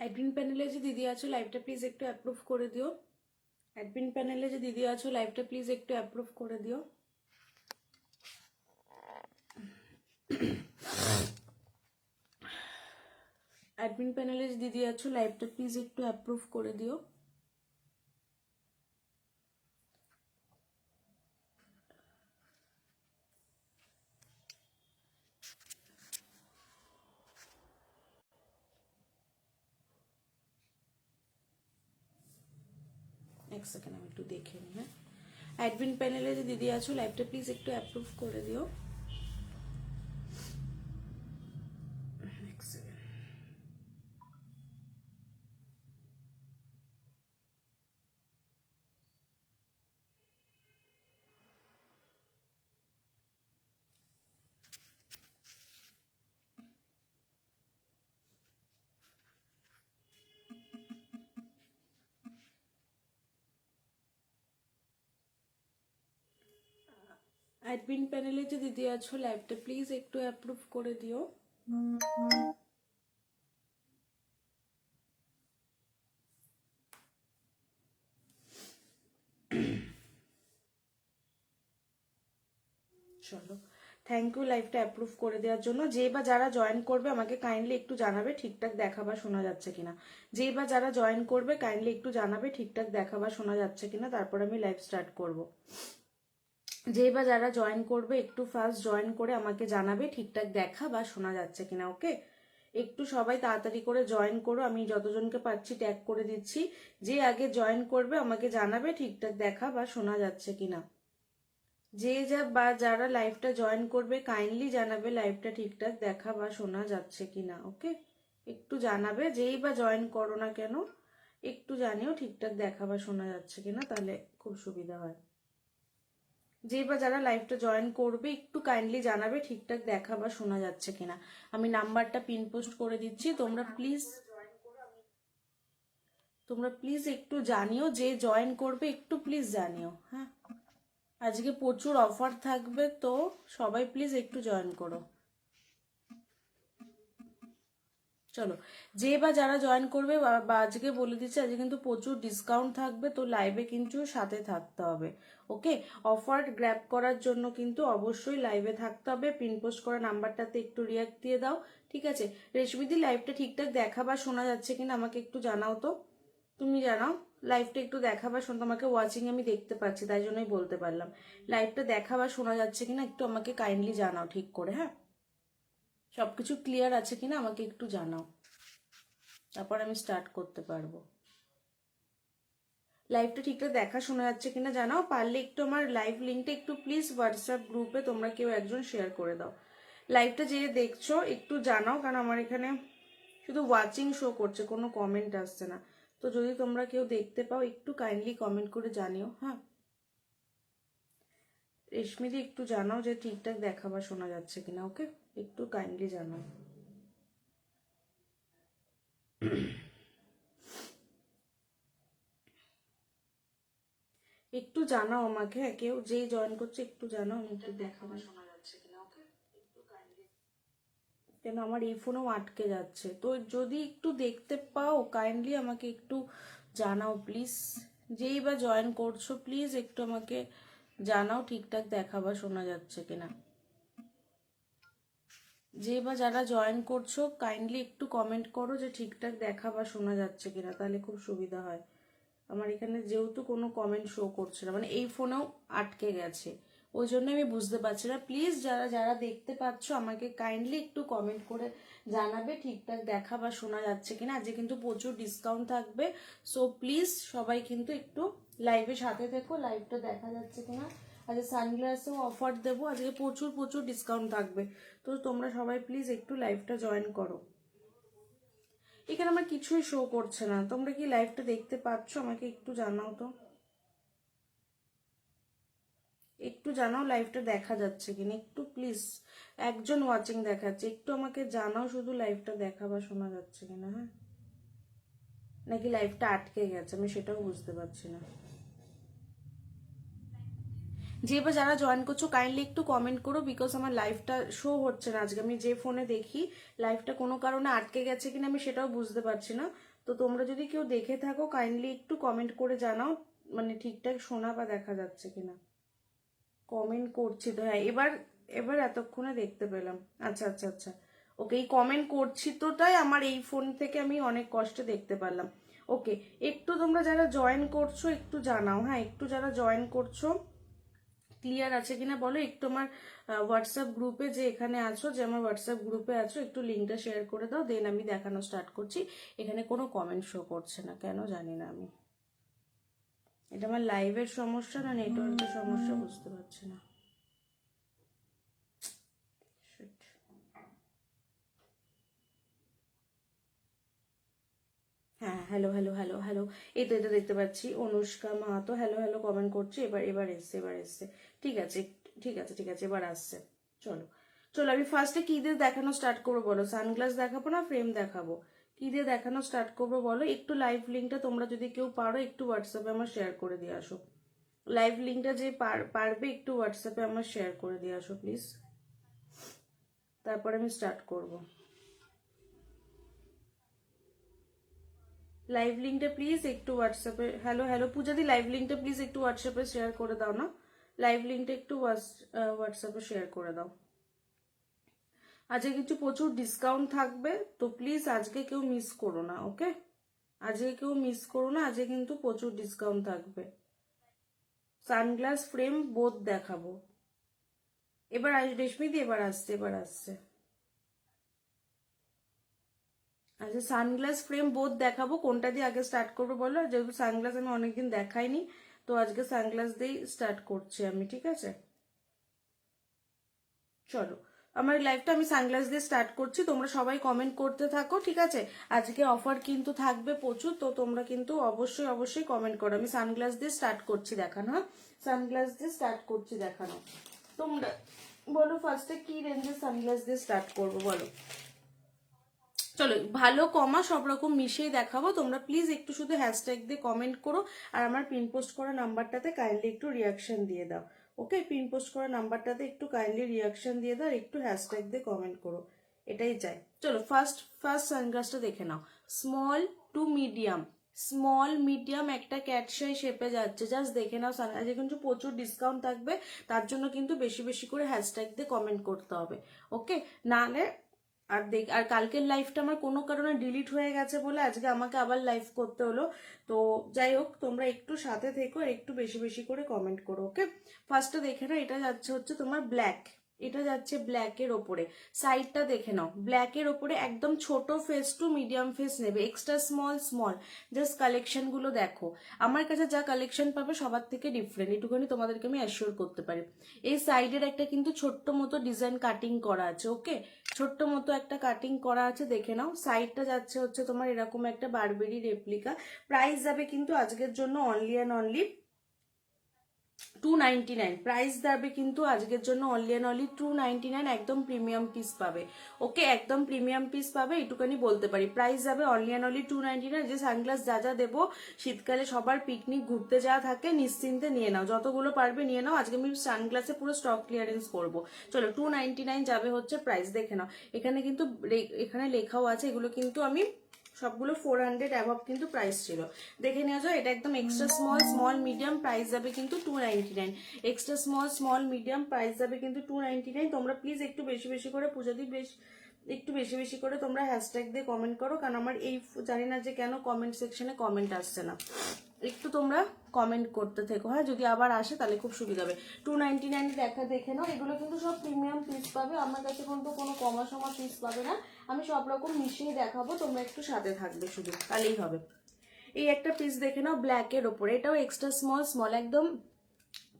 Admin প্যানেলে যে দিদি আছো লাইভটা প্লিজ একটু অ্যাপ্রুভ করে দিও। অ্যাডমিন প্যানেলে যে দিদি আছো লাইভটা প্লিজ একটু অ্যাপ্রুভ করে দিও। অ্যাডমিন প্যানেলে যে দিদি আছো লাইভটা প্লিজ একটু অ্যাপ্রুভ করে দিও। এক সেকেন্ড আমি একটু দেখে নিই। হ্যাঁ, অ্যাডমিন প্যানেলে যে দিদি আছো লাইভটা প্লিজ একটু অ্যাপ্রুভ করে দিও। এক সেকেন্ড। অ্যাডমিন প্যানেলে যে দিদি আছো লাইভটা প্লিজ একটু অ্যাপ্রুভ করে দিও। চলো, থ্যাংক ইউ লাইভটা অ্যাপ্রুভ করে দেওয়ার জন্য। যেই বা যারা জয়েন করবে আমাকে কাইন্ডলি একটু জানাবে ঠিকঠাক দেখা বা শোনা যাচ্ছে কিনা। যেই বা যারা জয়েন করবে কাইন্ডলি একটু জানাবে ঠিকঠাক দেখা বা শোনা যাচ্ছে কিনা, তারপর আমি লাইভ স্টার্ট করব। যেই বা যারা জয়েন করবে একটু ফার্স্ট জয়েন করে আমাকে জানাবে ঠিকঠাক দেখা বা শোনা যাচ্ছে কিনা। ওকে, একটু সবাই তাড়াতাড়ি করে জয়েন করো, আমি যতজনকে পাচ্ছি ট্যাগ করে দিচ্ছি। যে আগে জয়েন করবে আমাকে জানাবে ঠিকঠাক দেখা বা শোনা যাচ্ছে কিনা। যে বা যারা লাইভটা জয়েন করবে কাইন্ডলি জানাবে লাইভটা ঠিকঠাক দেখা বা শোনা যাচ্ছে কিনা। ওকে, একটু জানাবে, যেই বা জয়েন করো না কেন একটু জানিও ঠিকঠাক দেখা বা শোনা যাচ্ছে কিনা, তাহলে খুব সুবিধা হয়। যেই বা যারা লাইভটা জয়েন করবে একটু কাইন্ডলি জানাবে ঠিকঠাক দেখা বা শোনা যাচ্ছে কিনা। আমি নাম্বারটা পিন পোস্ট করে দিচ্ছি, তোমরা প্লিজ একটু জানিও, যে জয়েন করবে একটু প্লিজ জানিও। হ্যাঁ, আজকে প্রচুর অফার থাকবে, তো সবাই প্লিজ একটু জয়েন করো। চলো, যে বা যারা জয়েন করবে বা আজকে বলে দিচ্ছে আজকে কিন্তু প্রচুর ডিসকাউন্ট থাকবে, তো লাইভে কিন্তু সাথে থাকতে হবে। ওকে, অফার গ্র্যাব করার জন্য কিন্তু অবশ্যই লাইভে থাকতে হবে। পিন পোস্ট করা নাম্বারটাতে একটু রিয়াক্ট দিয়ে দাও, ঠিক আছে? রেশমিদি, লাইভটা ঠিকঠাক দেখা বা শোনা যাচ্ছে কিনা আমাকে একটু জানাও তো। তুমি জানাও লাইভটা একটু দেখা বা শোনা, তোমাকে ওয়াচিং আমি দেখতে পাচ্ছি তাই জন্যই বলতে পারলাম। লাইভটা দেখা বা শোনা যাচ্ছে কিনা একটু আমাকে কাইন্ডলি জানাও ঠিক করে। হ্যাঁ, সবকিছু ক্লিয়ার আছে কিনা আমাকে একটু জানাও, তারপর আমি স্টার্ট করতে পারবো। লাইভটা ঠিকঠাক দেখা শোনা যাচ্ছে কিনা জানাও। পারলে একটু আমার লাইভ লিঙ্কটা একটু প্লিজ হোয়াটসঅ্যাপ গ্রুপে তোমরা কেউ একজন শেয়ার করে দাও। লাইভটা যে দেখছো একটু জানাও, কারণ আমার এখানে শুধু ওয়াচিং শো করছে, কোনো কমেন্ট আসছে না। তো যদি তোমরা কেউ দেখতে পাও একটু কাইন্ডলি কমেন্ট করে জানিও। হ্যাঁ, রেশমিদি একটু জানাও যে ঠিকঠাক দেখা বা শোনা যাচ্ছে কিনা। ওকে, একটু কাইন্ডলি জানাও। একটু জানাও আমাকে, কেউ যেই জয়েন করছে একটু জানাও, আমি একটু দেখা বা শোনা যাচ্ছে কিনা। ওকে, একটু কাইন্ডলি, কেন আমার এই ফোনেও আটকে যাচ্ছে, তো যদি একটু দেখতে পাও কাইন্ডলি আমাকে একটু জানাও প্লিজ। যেই বা জয়েন করছো প্লিজ একটু আমাকে জানাও ঠিকঠাক দেখা বা শোনা যাচ্ছে কিনা। যে বা যারা জয়েন করছো কাইন্ডলি একটু কমেন্ট করো যে ঠিকঠাক দেখা বা শোনা যাচ্ছে কিনা, তাহলে খুব সুবিধা হয়। আমার এখানে যেহেতু কোনো কমেন্ট শো করছে না, মানে এই ফোনেও আটকে গেছে, ওই জন্য আমি বুঝতে পারছি না। প্লিজ যারা যারা দেখতে পাচ্ছ আমাকে কাইন্ডলি একটু কমেন্ট করে জানাবে ঠিকঠাক দেখা বা শোনা যাচ্ছে কিনা। আজকে কিন্তু প্রচুর ডিসকাউন্ট থাকবে, সো প্লিজ সবাই কিন্তু একটু লাইভের সাথে থেকো। লাইভটা দেখা যাচ্ছে কিনা, আজকে সানগ্লাসেও অফার দেবো, আজকে প্রচুর প্রচুর ডিসকাউন্ট থাকবে, তো তোমরা সবাই প্লিজ একটু লাইভটা জয়েন করো। এখানে আমার কিছুই শো করছে না, তোমরা কি লাইভটা দেখতে পাচ্ছ আমাকে একটু জানাও তো। একটু জানাও লাইভটা দেখা যাচ্ছে কিনা একটু প্লিজ। একজন ওয়াচিং দেখাচ্ছে, একটু আমাকে জানাও শুধু লাইভটা দেখা বা শোনা যাচ্ছে কিনা। হ্যাঁ, নাকি লাইভটা আটকে গেছে আমি সেটাও বুঝতে পারছি না। যে বা যারা জয়েন করছো কাইন্ডলি একটু কমেন্ট করো, বিকজ আমার লাইভটা শো হচ্ছে না আজকে। আমি যে ফোনে দেখি লাইভটা কোনো কারণে আটকে গেছে কিনা আমি সেটাও বুঝতে পারছি না, তো তোমরা যদি কেউ দেখে থাকো কাইন্ডলি একটু কমেন্ট করে জানাও মানে ঠিকঠাক শোনা বা দেখা যাচ্ছে কিনা। কমেন্ট করছি তো, হ্যাঁ এবার এবার এতক্ষণে দেখতে পেলাম। আচ্ছা আচ্ছা আচ্ছা, ওকে এই কমেন্ট করছি তোটাই আমার এই ফোন থেকে আমি অনেক কষ্টে দেখতে পারলাম। ওকে, একটু তোমরা যারা জয়েন করছো একটু জানাও, হ্যাঁ একটু যারা জয়েন করছো ক্লিয়ার আছে কিনা বলো একটু। আমার হোয়াটসঅ্যাপ গ্রুপে যে এখানে আছো, যে আমার হোয়াটসঅ্যাপ গ্রুপে আছো, একটু লিঙ্কটা শেয়ার করে দাও, দেন আমি দেখানো স্টার্ট করছি। এখানে কোনো কমেন্ট শো করছে না কেন জানি না আমি, এটা আমার লাইভের সমস্যা না নেটওয়ার্কের সমস্যা বুঝতে পারছি না। Shit. হ্যাঁ হ্যালো হ্যালো হ্যালো হ্যালো, এই তো এটা দেখতে পাচ্ছি Anushka Mahato hello hello comment করছে। এবার এবার এসছে, এবার এসছে। ঠিক আছে ঠিক আছে ঠিক আছে, এবার আসছে। চলো চলো, আমি ফার্স্টে কি দিয়ে দেখানো স্টার্ট করবো বলো? সানগ্লাস দেখাবো না ফ্রেম দেখাবো? কি দিয়ে দেখানো স্টার্ট করবো বলো? একটু লাইভ লিঙ্কটা তোমরা যদি কেউ পারো একটু হোয়াটসঅ্যাপে আমার শেয়ার করে দিয়ে আসো। লাইভ লিঙ্কটা যে পারবে একটু হোয়াটসঅ্যাপে আমার শেয়ার করে দিয়ে আসো প্লিজ, তারপর আমি স্টার্ট করবো। লাইভ লিঙ্কটা প্লিজ একটু হোয়াটসঅ্যাপে, হ্যালো হ্যালো পূজাদি, লাইভ লিঙ্কটা প্লিজ একটু হোয়াটসঅ্যাপে শেয়ার করে দাও না। লাইভ লিঙ্কটা একটু হোয়াটসঅ্যাপে শেয়ার করে দাও। আজকে কিছু প্রচুর ডিসকাউন্ট থাকবে, তো প্লিজ আজকে কেউ মিস করো না, ওকে? আজকে কেউ মিস করো না, আজকে কিন্তু প্রচুর ডিসকাউন্ট থাকবে। সানগ্লাস ফ্রেম বোথ দেখাবো। এবার রেশমিদি এবার আসছে, এবার আসছে। আচ্ছা সানগ্লাস ফ্রেম বোথ দেখাবো, কোনটা দিয়ে আগে স্টার্ট করবো বলো? যেহেতু সানগ্লাস আমি অনেকদিন দেখাইনি, তো আজকে সানগ্লাস দিয়েই স্টার্ট করছি আমি, ঠিক আছে? চলো, আমার লাইভটা আমি সানগ্লাস দিয়ে স্টার্ট করছি, তোমরা সবাই কমেন্ট করতে থাকো, ঠিক আছে? আজকে অফার কিন্তু থাকবে প্রচুর, তো তোমরা কিন্তু অবশ্যই অবশ্যই কমেন্ট করো। আমি সানগ্লাস দিয়ে স্টার্ট করছি দেখানো, হ্যাঁ সানগ্লাস দিয়ে স্টার্ট করছি দেখানো। তোমরা বলো ফার্স্টে কি রেঞ্জের সানগ্লাস দিয়ে স্টার্ট করবো বলো? চলো ভালো কমা সব রকম মিশিয়ে দেখাবো, তোমরা প্লিজ একটু শুধু হ্যাশট্যাগ দিয়ে কমেন্ট করো, আর আমার পিন পোস্ট করা নাম্বারটাতে কাইন্ডলি একটু রিয়াকশন দিয়ে দাও। ওকে, পিন পোস্ট করা নাম্বারটাতে একটু কাইন্ডলি রিয়াকশন দিয়ে দাও, একটু হ্যাশট্যাগ দিয়ে কমেন্ট করো, এটাই চাই। চলো ফার্স্ট ফার্স্ট সানগ্লাসটা দেখে নাও। Small to medium, small medium একটা ক্যাটশাই শেপে যাচ্ছে, জাস্ট দেখে নাও। আজকে কিন্তু প্রচুর ডিসকাউন্ট থাকবে, তার জন্য কিন্তু বেশি বেশি করে হ্যাশট্যাগ দিয়ে কমেন্ট করতে হবে, ওকে? নাহলে আর কালকের লাইফটা আমার কোনো কারণে ডিলিট হয়ে গেছে বলে আজকে আমাকে আবার লাইভ করতে হলো। তো যাই হোক, তোমরা একটু সাথে থেকো আর একটু বেশি বেশি করে কমেন্ট করো, ওকে? ফার্স্টে দেখে নাও, এটা যাচ্ছে হচ্ছে তোমার ব্ল্যাক, এটা যাচ্ছে ব্ল্যাকের ওপরে। সাইডটা দেখে নাও, ব্ল্যাকের ওপরে একদম ছোট ফেস টু মিডিয়াম ফেস নেবে, extra small small. Just collection গুলো দেখো, আমার কাছে যা কালেকশন পাবে সবার থেকে ডিফারেন্ট, এটুকুনি তোমাদেরকে আমি অ্যাসিওর করতে পারি। এই সাইডের একটা কিন্তু ছোট্ট মতো ডিজাইন কাটিং করা আছে, ওকে? ছোট্ট মতো একটা কাটিং করা আছে, দেখে নাও। সাইডটা যাচ্ছে হচ্ছে তোমার এরকম একটা বারবেরি রেপ্লিকা। প্রাইস যাবে কিন্তু আজকের জন্য অনলি অ্যান্ড অনলি 299, প্রাইস যাবে কিন্তু আজকের জন্য অনলি অ্যান্ড অনলি 299, একদম প্রিমিয়াম পিস পাবে, ওকে? একদম প্রিমিয়াম পিস পাবে, এটুখানি বলতে পারি। প্রাইস যাবে অনলি অ্যান্ড অনলি 299। যে সানগ্লাস যা যা দেবো, শীতকালে সবার পিকনিক ঘুরতে যাওয়া থাকে, নিশ্চিন্তে নিয়ে নাও, যতগুলো পারবে নিয়ে নাও। আজকে আমি সানগ্লাসে পুরো স্টক ক্লিয়ারেন্স করবো। চলো 299 যাবে হচ্ছে প্রাইস, দেখে নাও। এখানে কিন্তু এখানে লেখাও আছে, এগুলো কিন্তু আমি সবগুলো 400 অ্যাভাব কিন্তু প্রাইস ছিল, দেখে নেওয়া যায়। এটা একদম extra small small medium, price যাবে কিন্তু 299। Extra small small medium price যাবে কিন্তু 299। তোমরা প্লিজ একটু বেশি বেশি করে পূজাদি একটু বেশি বেশি করে তোমরা হ্যাশট্যাগ দিয়ে কমেন্ট করো, কারণ আমার এই জানি না যে কেন কমেন্ট সেকশনে কমেন্ট আসছে না। একটু তোমরা কমেন্ট করতে থেকো, হ্যাঁ যদি আবার আসে তাহলে খুব সুবিধা হবে। 299 দেখে নাও, এগুলো কিন্তু সব প্রিমিয়াম পিস পাবে, আমার কাছে কিন্তু কোনো কমা সমা পিস পাবে না। আমি সব রকম মিশিয়ে দেখাবো, তোমরা একটু সাথে থাকবে শুধু, তাহলেই হবে। এই একটা পিস দেখে নাও ব্ল্যাকের ওপরে, এটাও এক্সট্রা স্মল স্মল, একদম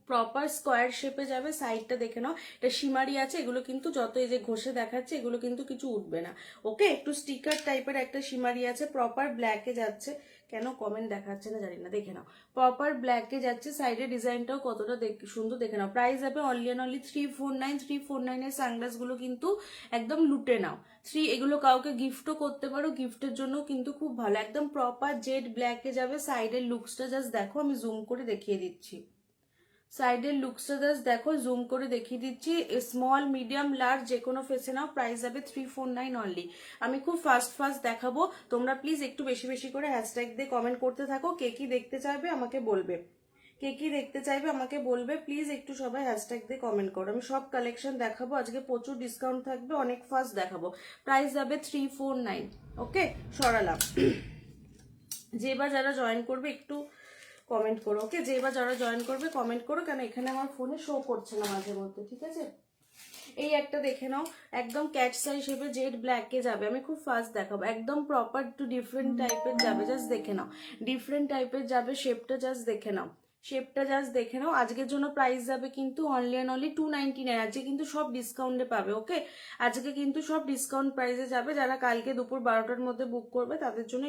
প্রপার স্কোয়ার শেপে যাবে। সাইডটা দেখে নাও, এটা সীমারি আছে, এগুলো কিন্তু যত এই যে ঘষে দেখাচ্ছে এগুলো কিন্তু কিছু উঠবে না, ওকে? একটু স্টিকার টাইপের একটা সীমারি আছে, প্রপার ব্ল্যাকে যাচ্ছে। কেন কমেন্ট দেখাচ্ছে না জানি না, দেখে নাও প্রপার ব্ল্যাকে যাচ্ছে। সাইডের ডিজাইনটাও কতটা সুন্দর, দেখে নাও। প্রাইস যাবে অনলি অ্যান্ড অনলি 349। 349 এর সানগ্লাস গুলো কিন্তু একদম লুটে নাও। এগুলো কাউকে গিফটও করতে পারো, গিফটের জন্য কিন্তু খুব ভালো, একদম প্রপার জেড ব্ল্যাকে যাবে। সাইডের লুকসটা জাস্ট দেখো, আমি জুম করে দেখিয়ে দিচ্ছি। সাইডের লুকসটা জাস্ট দেখো, জুম করে দেখিয়ে দিচ্ছি। স্মল মিডিয়াম লার্জ যে কোনো ফেসে নাও, প্রাইস যাবে 349 অনলি। আমি খুব ফাস্ট দেখাবো, তোমরা প্লিজ একটু বেশি বেশি করে হ্যাশট্যাগ দিয়ে কমেন্ট করতে থাকো। কে কি দেখতে চাইবে আমাকে বলবে, কে কি দেখতে চাইবে আমাকে বলবে, প্লিজ একটু সবাই হ্যাশট্যাগ দিয়ে কমেন্ট করো। আমি সব কালেকশন দেখাবো আজকে, প্রচুর ডিসকাউন্ট থাকবে, অনেক ফাস্ট দেখাবো। প্রাইস যাবে 349। ওকে, সরালাম। যে বা যারা জয়েন করবে একটু কমেন্ট করো। ওকে, যে বা যারা জয়েন করবে কমেন্ট করো, কেন এখানে আমার ফোনে শো করছে না মাঝে মধ্যে, ঠিক আছে। এই একটা দেখে নাও, একদম ক্যাট সাই শেপে জেড ব্ল্যাকে যাবে। আমি খুব ফাস্ট দেখাবো, একদম প্রপার টু ডিফারেন্ট টাইপের যাবে, জাস্ট দেখে নাও। ডিফারেন্ট টাইপের যাবে, শেপটা জাস্ট দেখে নাও, শেপটা জাস্ট দেখে নাও। আজকের জন্য প্রাইস যাবে কিন্তু অনলি অ্যান্ড অনলি 299। আজকে কিন্তু সব ডিসকাউন্টে পাবে। ওকে, আজকে কিন্তু সব ডিসকাউন্ট প্রাইসে যাবে। যারা কালকে দুপুর 12টার মধ্যে বুক করবে তাদের জন্য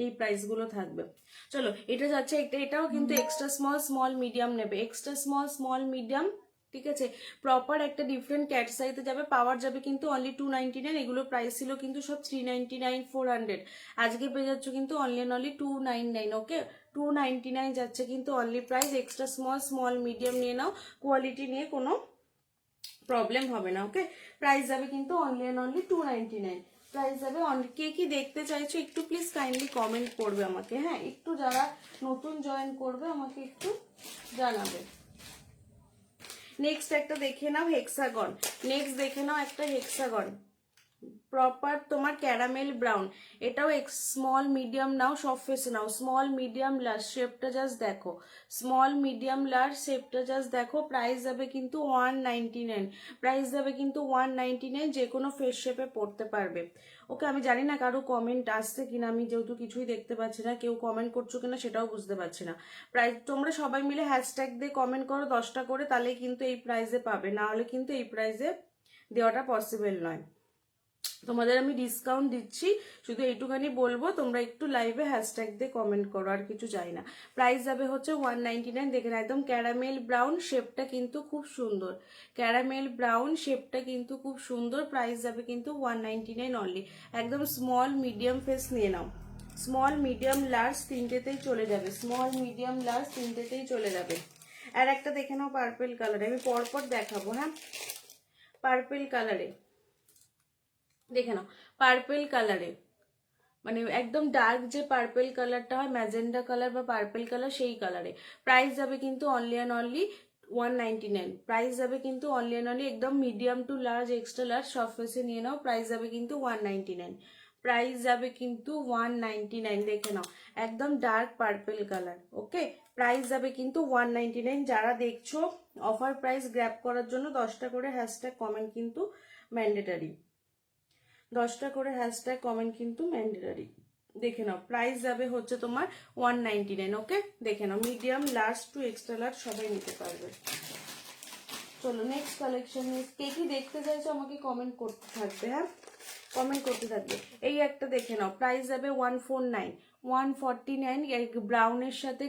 এই প্রাইসগুলো থাকবে। চলো, এটা যাচ্ছে, এটাও কিন্তু এক্সট্রা স্মল মিডিয়াম নেবে, এক্সট্রা স্মল মিডিয়াম, ঠিক আছে। প্রপার একটা ডিফারেন্ট ক্যাট সাইজে যাবে, পাওয়ার যাবে কিন্তু অনলি 299। এগুলো প্রাইস ছিল কিন্তু সব 399 400, আজকে পেয়ে যাচ্ছ কিন্তু অনলি অ্যান্ড অনলি 299। ওকে, 299 যাচ্ছে কিন্তু only price. Extra small medium নিয়ে নাও, কোয়ালিটি নিয়ে কোনো প্রবলেম হবে না। ওকে, প্রাইস যাবে কিন্তু অনলি অ্যান্ড অনলি 299। প্রাইস যাবে অনলি। কে কি দেখতে চাইছো একটু প্লিজ কাইন্ডলি কমেন্ট করবে আমাকে, হ্যাঁ, একটু যারা নতুন জয়েন করবে আমাকে একটু জানাবে। নেক্সট একটা দেখে নাও হেক্সাগন, নেক্সট দেখে নাও একটা হেক্সাগন, প্রপার তোমার ক্যারামেল ব্রাউন। এটাও স্মল মিডিয়াম নাও, সব ফেসে নাও। স্মল মিডিয়াম লার্জ, শেপটা জাস্ট দেখো, স্মল মিডিয়াম লার্জ শেপটা জাস্ট দেখো। প্রাইস যাবে কিন্তু 199, প্রাইস যাবে কিন্তু 199। যে কোনো ফেস শেপে পড়তে পারবে। ওকে, আমি জানি না কারো কমেন্ট আসছে কিনা, আমি যেহেতু কিছুই দেখতে পাচ্ছি না, কেউ কমেন্ট করছো কিনা সেটাও বুঝতে পারছি না। প্রাইস তোমরা সবাই মিলে হ্যাশট্যাগ দিয়ে কমেন্ট করো 10টা করে, তাহলে কিন্তু এই প্রাইসে পাবে, না হলে কিন্তু এই প্রাইসে দেওয়াটা পসিবল নয়। তোমাদের আমি ডিসকাউন্ট দিচ্ছি, শুধু এইটুখানি বলবো, তোমরা একটু লাইভে হ্যাশট্যাগ দিয়ে কমেন্ট করো, আর কিছু চাই না। প্রাইস যাবে হচ্ছে 199। দেখেন একদম ক্যারামেল ব্রাউন, শেপটা কিন্তু খুব সুন্দর, ক্যারামেল ব্রাউন শেপটা কিন্তু খুব সুন্দর। প্রাইস যাবে কিন্তু 199 অনলি। একদম স্মল মিডিয়াম ফেস নিয়ে নাও, স্মল মিডিয়াম লার্জ তিনটেতেই চলে যাবে, স্মল মিডিয়াম লার্জ তিনটেতেই চলে যাবে। আর একটা দেখে নাও পার্পেল কালারে, আমি পরপর দেখাবো, হ্যাঁ। পার্পেল কালারে দেখে নাও, পার্পেল কালারে, মানে একদম ডার্ক যে পার্পেল কালারটা হয়, ম্যাজেন্ডা কালার বা পার্পেল কালার, সেই কালারে। প্রাইস যাবে কিন্তু অনলি অ্যান্ড অনলি 199। প্রাইস যাবে কিন্তু অনলি অ্যান্ড অনলি, একদম medium to large, extra large সব ফেসে নিয়ে নাও। প্রাইস যাবে কিন্তু 199, প্রাইস যাবে কিন্তু 199। দেখে নাও, একদম ডার্ক পার্পেল কালার। ওকে, প্রাইস যাবে কিন্তু 199। যারা দেখছো অফার প্রাইস গ্র্যাব করার জন্য 10টা করে হ্যাশট্যাগ কমেন্ট কিন্তু ম্যান্ডেটারি, 10টা করে হ্যাশট্যাগ কমেন্ট কিন্তু ম্যান্ডেটারি। দেখে নাও, প্রাইস যাবে হচ্ছে তোমার 199। ওকে, দেখে নাও, medium large to extra large সবাই নিতে পারবে। চলো নেক্সট কালেকশন, কে কি দেখতে চাইছো আমাকে কমেন্ট করতে থাকবে, হ্যাঁ, কমেন্ট করতে থাকবে। এই একটা দেখে নাও, প্রাইস যাবে 149, 149। ব্রাউনের সাথে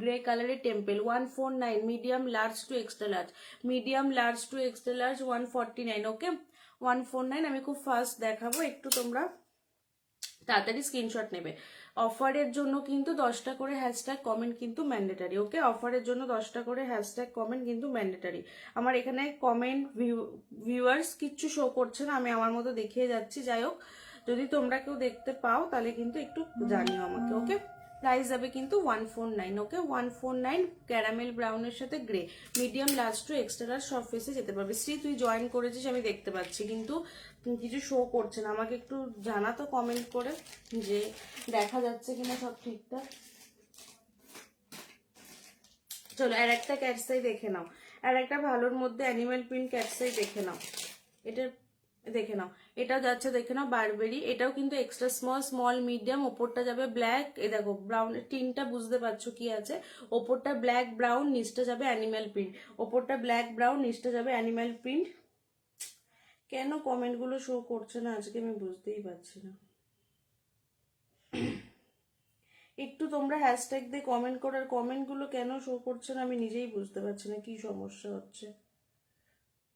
গ্রে কালারের temple, 149। Medium large to extra large, medium large to extra large 149। Okay, 149। আমি খুব ফাস্ট দেখাবো, একটু তোমরা তাড়াতাড়ি স্ক্রিনশট নেবে। অফারের জন্য কিন্তু 10টা করে হ্যাশট্যাগ কমেন্ট কিন্তু ম্যান্ডেটারি। ওকে, অফারের জন্য 10টা করে হ্যাশট্যাগ কমেন্ট কিন্তু ম্যান্ডেটারি। আমার এখানে কমেন্ট ভিউয়ার্স কিচ্ছু শো করছে না, আমি আমার মতো দেখিয়ে যাচ্ছি। যাই হোক, যদি তোমরা কেউ দেখতে পাও তাহলে কিন্তু একটু জানিও আমাকে। ওকে, প্রাইস যাবে কিন্তু 149। ওকে, 149। ক্যারামেল ব্রাউনের সাথে grey, medium large to extra large সব ফেসে যেতে পারবে। শ্রী, তুই জয়েন করেছিস আমি দেখতে পাচ্ছি, কিন্তু কিছু শো করছে না, আমাকে একটু জানা তো কমেন্ট করে যে দেখা যাচ্ছে কিনা সব ঠিকঠাক। চলো আর একটা ক্যাটসাই দেখে নাও, আর একটা ভালোর মধ্যে অ্যানিমেল প্রিন্ট ক্যাটসাই দেখে নাও। এটা দেখে নাও, এটাও যাচ্ছে দেখে নাও বারবেরি। এটাও কিন্তু এক্সট্রা স্মল মিডিয়াম, ওপরটা যাবে ব্ল্যাক, এ দেখো ব্রাউন, টিনটা বুঝতে পারছো কি আছে। ওপরটা ব্ল্যাক ব্রাউন, নিচটা যাবে অ্যানিমেল প্রিন্ট, ওপরটা ব্ল্যাক ব্রাউন, নিচটা যাবে অ্যানিমেল প্রিন্ট। কেন কমেন্টগুলো শো করছে না আজকে আমি বুঝতেই পারছি না। একটু তোমরা হ্যাশট্যাগ দিয়ে কমেন্ট করো, আর কমেন্টগুলো কেন শো করছে না আমি নিজেই বুঝতে পারছি না, কি সমস্যা হচ্ছে।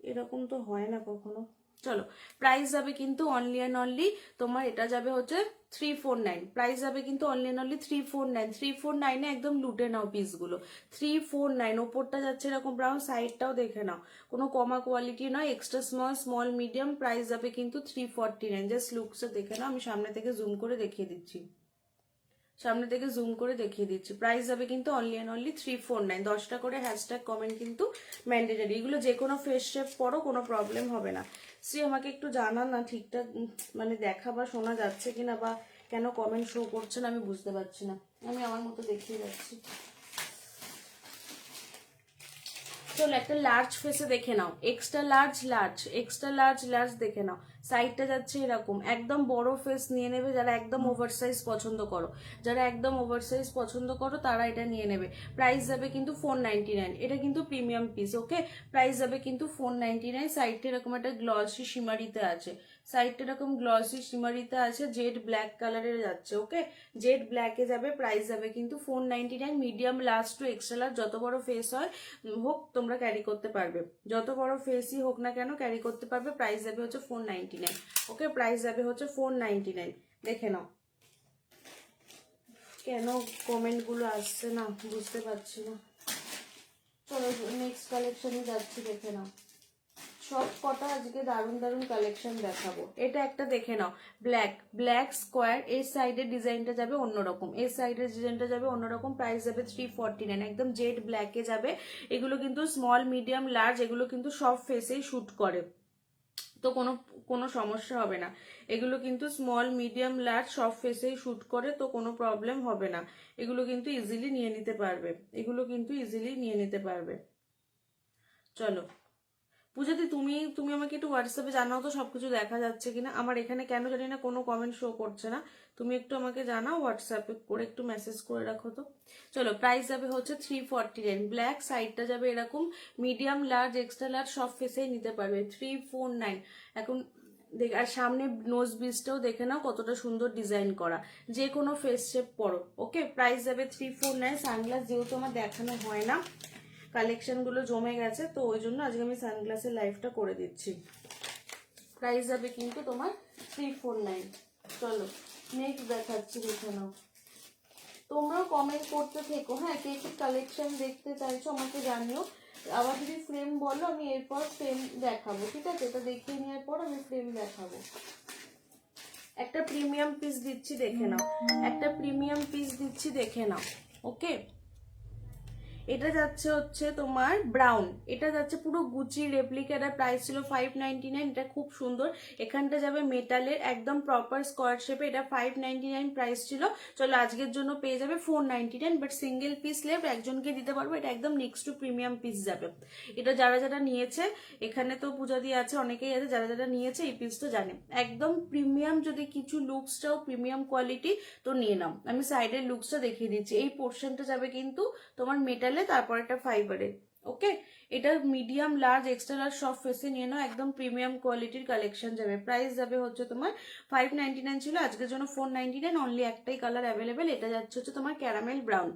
এরকম তো হয় না কখনো। চলো প্রাইস যাবে কিন্তু অনলি অ্যান্ড অনলি তোমার, এটা যাবে হচ্ছে 349। প্রাইস যাবে কিন্তু অনলি অ্যান্ড অনলি 349। 349 এ একদম লুটে নাও পিসগুলো। 349, ওপরটা যাচ্ছে এরকম ব্রাউন, সাইডটাও দেখে নাও, কোনো কমা কোয়ালিটি নয়, extra small, small medium. Price যাবে কিন্তু 349। জাস্ট লুকসটা দেখে নাও, আমি সামনে থেকে জুম করে দেখিয়ে দিচ্ছি, সামনে থেকে জুম করে দেখিয়ে দিচ্ছি। প্রাইস যাবে কিন্তু অনলি অ্যান্ড অনলি 349। 10টা করে হ্যাশট্যাগ কমেন্ট কিন্তু ম্যান্ডেটারি। এগুলো যে কোনো ফেস শেপ পরো, কোনো প্রবলেম হবে না। শ্রী আমাকে একটু জানান না ঠিকঠাক মানে দেখা বা শোনা যাচ্ছে কিনা, বা কেন কমেন্ট শো করছে না আমি বুঝতে পারছি না। আমি আমার মতো দেখিয়ে যাচ্ছি। চলো একটা লার্জ ফেসে দেখে নাও, extra large, large, extra large, large দেখে নাও। সাইডটা যাচ্ছে এরকম, একদম বড় ফেস নিয়ে নেবে যারা একদম ওভার সাইজ পছন্দ করো, যারা একদম ওভার সাইজ পছন্দ করো তারা এটা নিয়ে নেবে। প্রাইস যাবে কিন্তু 499। এটা কিন্তু প্রিমিয়াম পিস, ওকে। প্রাইস যাবে কিন্তু 499। সাইডটা এরকম একটা গ্লসি শিমারিতে আছে, সাইডটা এরকম গ্লসি শিমারিতে আছে, জেড ব্ল্যাক কালারের যাচ্ছে, ওকে। জেড ব্ল্যাকে যাবে। প্রাইস যাবে কিন্তু 499। Medium large to extra large, যত বড় ফেস হয় হোক তোমরা ক্যারি করতে পারবে, যত বড় ফেসই হোক না কেন ক্যারি করতে পারবে। প্রাইস যাবে হচ্ছে 499, ওকে। প্রাইস যাবে হচ্ছে 499। দেখে নাও কেন কমেন্ট গুলো আসছে না বুঝতে পারছি না। চলো নেক্সট কালেকশনে যাচ্ছি, দেখে নাও। সব কটা আজকে দারুণ দারুণ কালেকশন দেখাবো। এটা একটা দেখে নাও, ব্ল্যাক, ব্ল্যাক স্কোয়ার, এই সাইডের ডিজাইনটা যাবে অন্যরকম, এই সাইডের ডিজাইনটা যাবে অন্যরকম। প্রাইস যাবে 349, একদম জেড ব্ল্যাকে যাবে। এগুলো কিন্তু স্মল, মিডিয়াম, লার্জ, এগুলো কিন্তু সব ফেসেই শুট করে, তো কোনো কোনো সমস্যা হবে না। এগুলো কিন্তু স্মল, মিডিয়াম, লার্জ সব ফেসেই শুট করে, তো কোনো প্রবলেম হবে না। এগুলো কিন্তু ইজিলি নিয়ে নিতে পারবে, এগুলো কিন্তু ইজিলি নিয়ে নিতে পারবে। চলো পূজাদি, তুমি তুমি আমাকে একটু হোয়াটসঅ্যাপে জানাও তো সবকিছু দেখা যাচ্ছে কিনা। আমার এখানে কেন জানি না কোনো কমেন্ট শো করছে না, তুমি একটু আমাকে জানাও হোয়াটসঅ্যাপে করে, একটু মেসেজ করে রাখো তো। চলো প্রাইস যাবে হচ্ছে 349। ব্ল্যাক, সাইডটা যাবে এরকম, মিডিয়াম, লার্জ, এক্সট্রা লার্জ সব ফেসেই নিতে পারবে। 349 এখন দেখ। আর সামনে নোজ বিসটাও দেখে নাও কতটা সুন্দর ডিজাইন করা, যে কোনো ফেস শেপ পরো, ওকে। প্রাইস যাবে 349। সানগ্লাস যেহেতু আমার দেখানো হয় না, কালেকশন গুলো জমে গেছে, তো ওই জন্য আজকে আমি সানগ্লাসের লাইভটা করে দিচ্ছি। প্রাইস যাবে কিন্তু তোমার 349। চলো নেক্সট দেখাচ্ছি, দেখে নাও। তোমরাও কমেন্ট করতে থেকো, হ্যাঁ, কে কি কালেকশন দেখতে চাইছো আমাকে জানিও। আবার যদি ফ্রেম বলো আমি এরপর ফ্রেম দেখাবো, ঠিক আছে? এটা দেখিয়ে নেওয়ার পর আমি ফ্রেম দেখাবো। একটা প্রিমিয়াম পিস দিচ্ছি, দেখে নাও। একটা প্রিমিয়াম পিস দিচ্ছি, দেখে নাও, ওকে। এটা যাচ্ছে হচ্ছে তোমার ব্রাউন, এটা যাচ্ছে পুরো গুচি রেপ্লিকা। এটার প্রাইস ছিল 599। এটা খুব সুন্দর, এখানটা যাবে মেটালের একদম প্রপার স্কোয়ার শেপে। এটা 599 প্রাইস ছিল। চলো আজকের জন্য পেয়ে যাবে 499, বাট সিঙ্গেল পিস লেফট, একজনকে দিতে পারবো। এটা একদম নেক্সট টু প্রিমিয়াম পিস যাবে। এটা যারা যারা নিয়েছে, এখানে তো পূজা দিয়ে আছে, অনেকেই আছে, যারা যারা নিয়েছে এই পিসটা জানে একদম প্রিমিয়াম। যদি কিছু লুকসটাও প্রিমিয়াম কোয়ালিটি, তো নিয়ে নাও। আমি সাইডের লুকসটা দেখিয়ে দিচ্ছি। এই পোর্শনটা যাবে কিন্তু তোমার মেটালে, তারপর একটা ফাইবারে, ওকে। এটা মিডিয়াম, লার্জ, এক্সট্রা লার্জ সব ফেসে নিয়ে নাও, একদম প্রিমিয়াম কোয়ালিটির কালেকশন যাবে। প্রাইস যাবে হচ্ছে তোমার 599 ছিল, আজকের জন্য 499। অনলি একটাই কালার অ্যাভেলেবেল, এটা যাচ্ছে হচ্ছে তোমার ক্যারামেল ব্রাউন,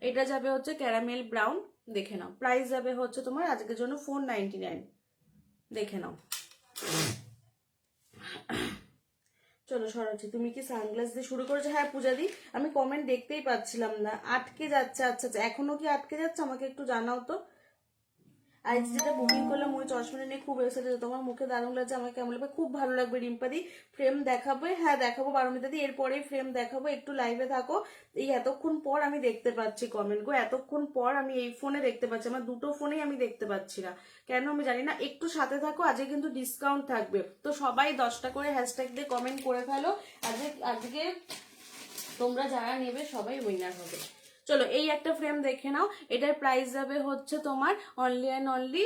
এটা যাবে হচ্ছে ক্যারামেল ব্রাউন, দেখে নাও। প্রাইস যাবে হচ্ছে তোমার আজকের জন্য 499, দেখে নাও। চলো সরাচ্ছি। তুমি কি সানগ্লাস দিয়ে শুরু করেছো? হ্যাঁ পূজা দি, আমি কমেন্ট দেখতেই পাচ্ছিলাম না, আটকে যাচ্ছে। আচ্ছা আচ্ছা, এখনো কি আটকে যাচ্ছে? আমাকে একটু জানাও তো। আজ যেটা বুকিং করলাম ওই চশমাটা নিয়ে খুব এক্সাইটেড, তোমার মুখে দারুণ লাগছে, আমাকে কেমন লাগবে? খুব ভালো লাগবে রিম্পাদি। ফ্রেম দেখাবে? হ্যাঁ দেখাবো বারোমিতা দি, এরপরেই ফ্রেম দেখাবো। একটু লাইভে থাকো। এই এতক্ষণ পর আমি দেখতে পাচ্ছি কমেন্ট গো, এতক্ষণ পর আমি এই ফোনে দেখতে পাচ্ছি, আমার দুটো ফোনেই আমি দেখতে পাচ্ছি না কেন আমি জানি না। একটু সাথে থাকো, আজকে কিন্তু ডিসকাউন্ট থাকবে, তো সবাই 10টা করে হ্যাশট্যাগ দিয়ে কমেন্ট করে ফেলো। আজকে তোমরা যারা নেবে সবাই উইনার হবে। চলো এই একটা ফ্রেম দেখে নাও, এটার প্রাইস যাবে হচ্ছে তোমার অনলি অ্যান্ড অনলি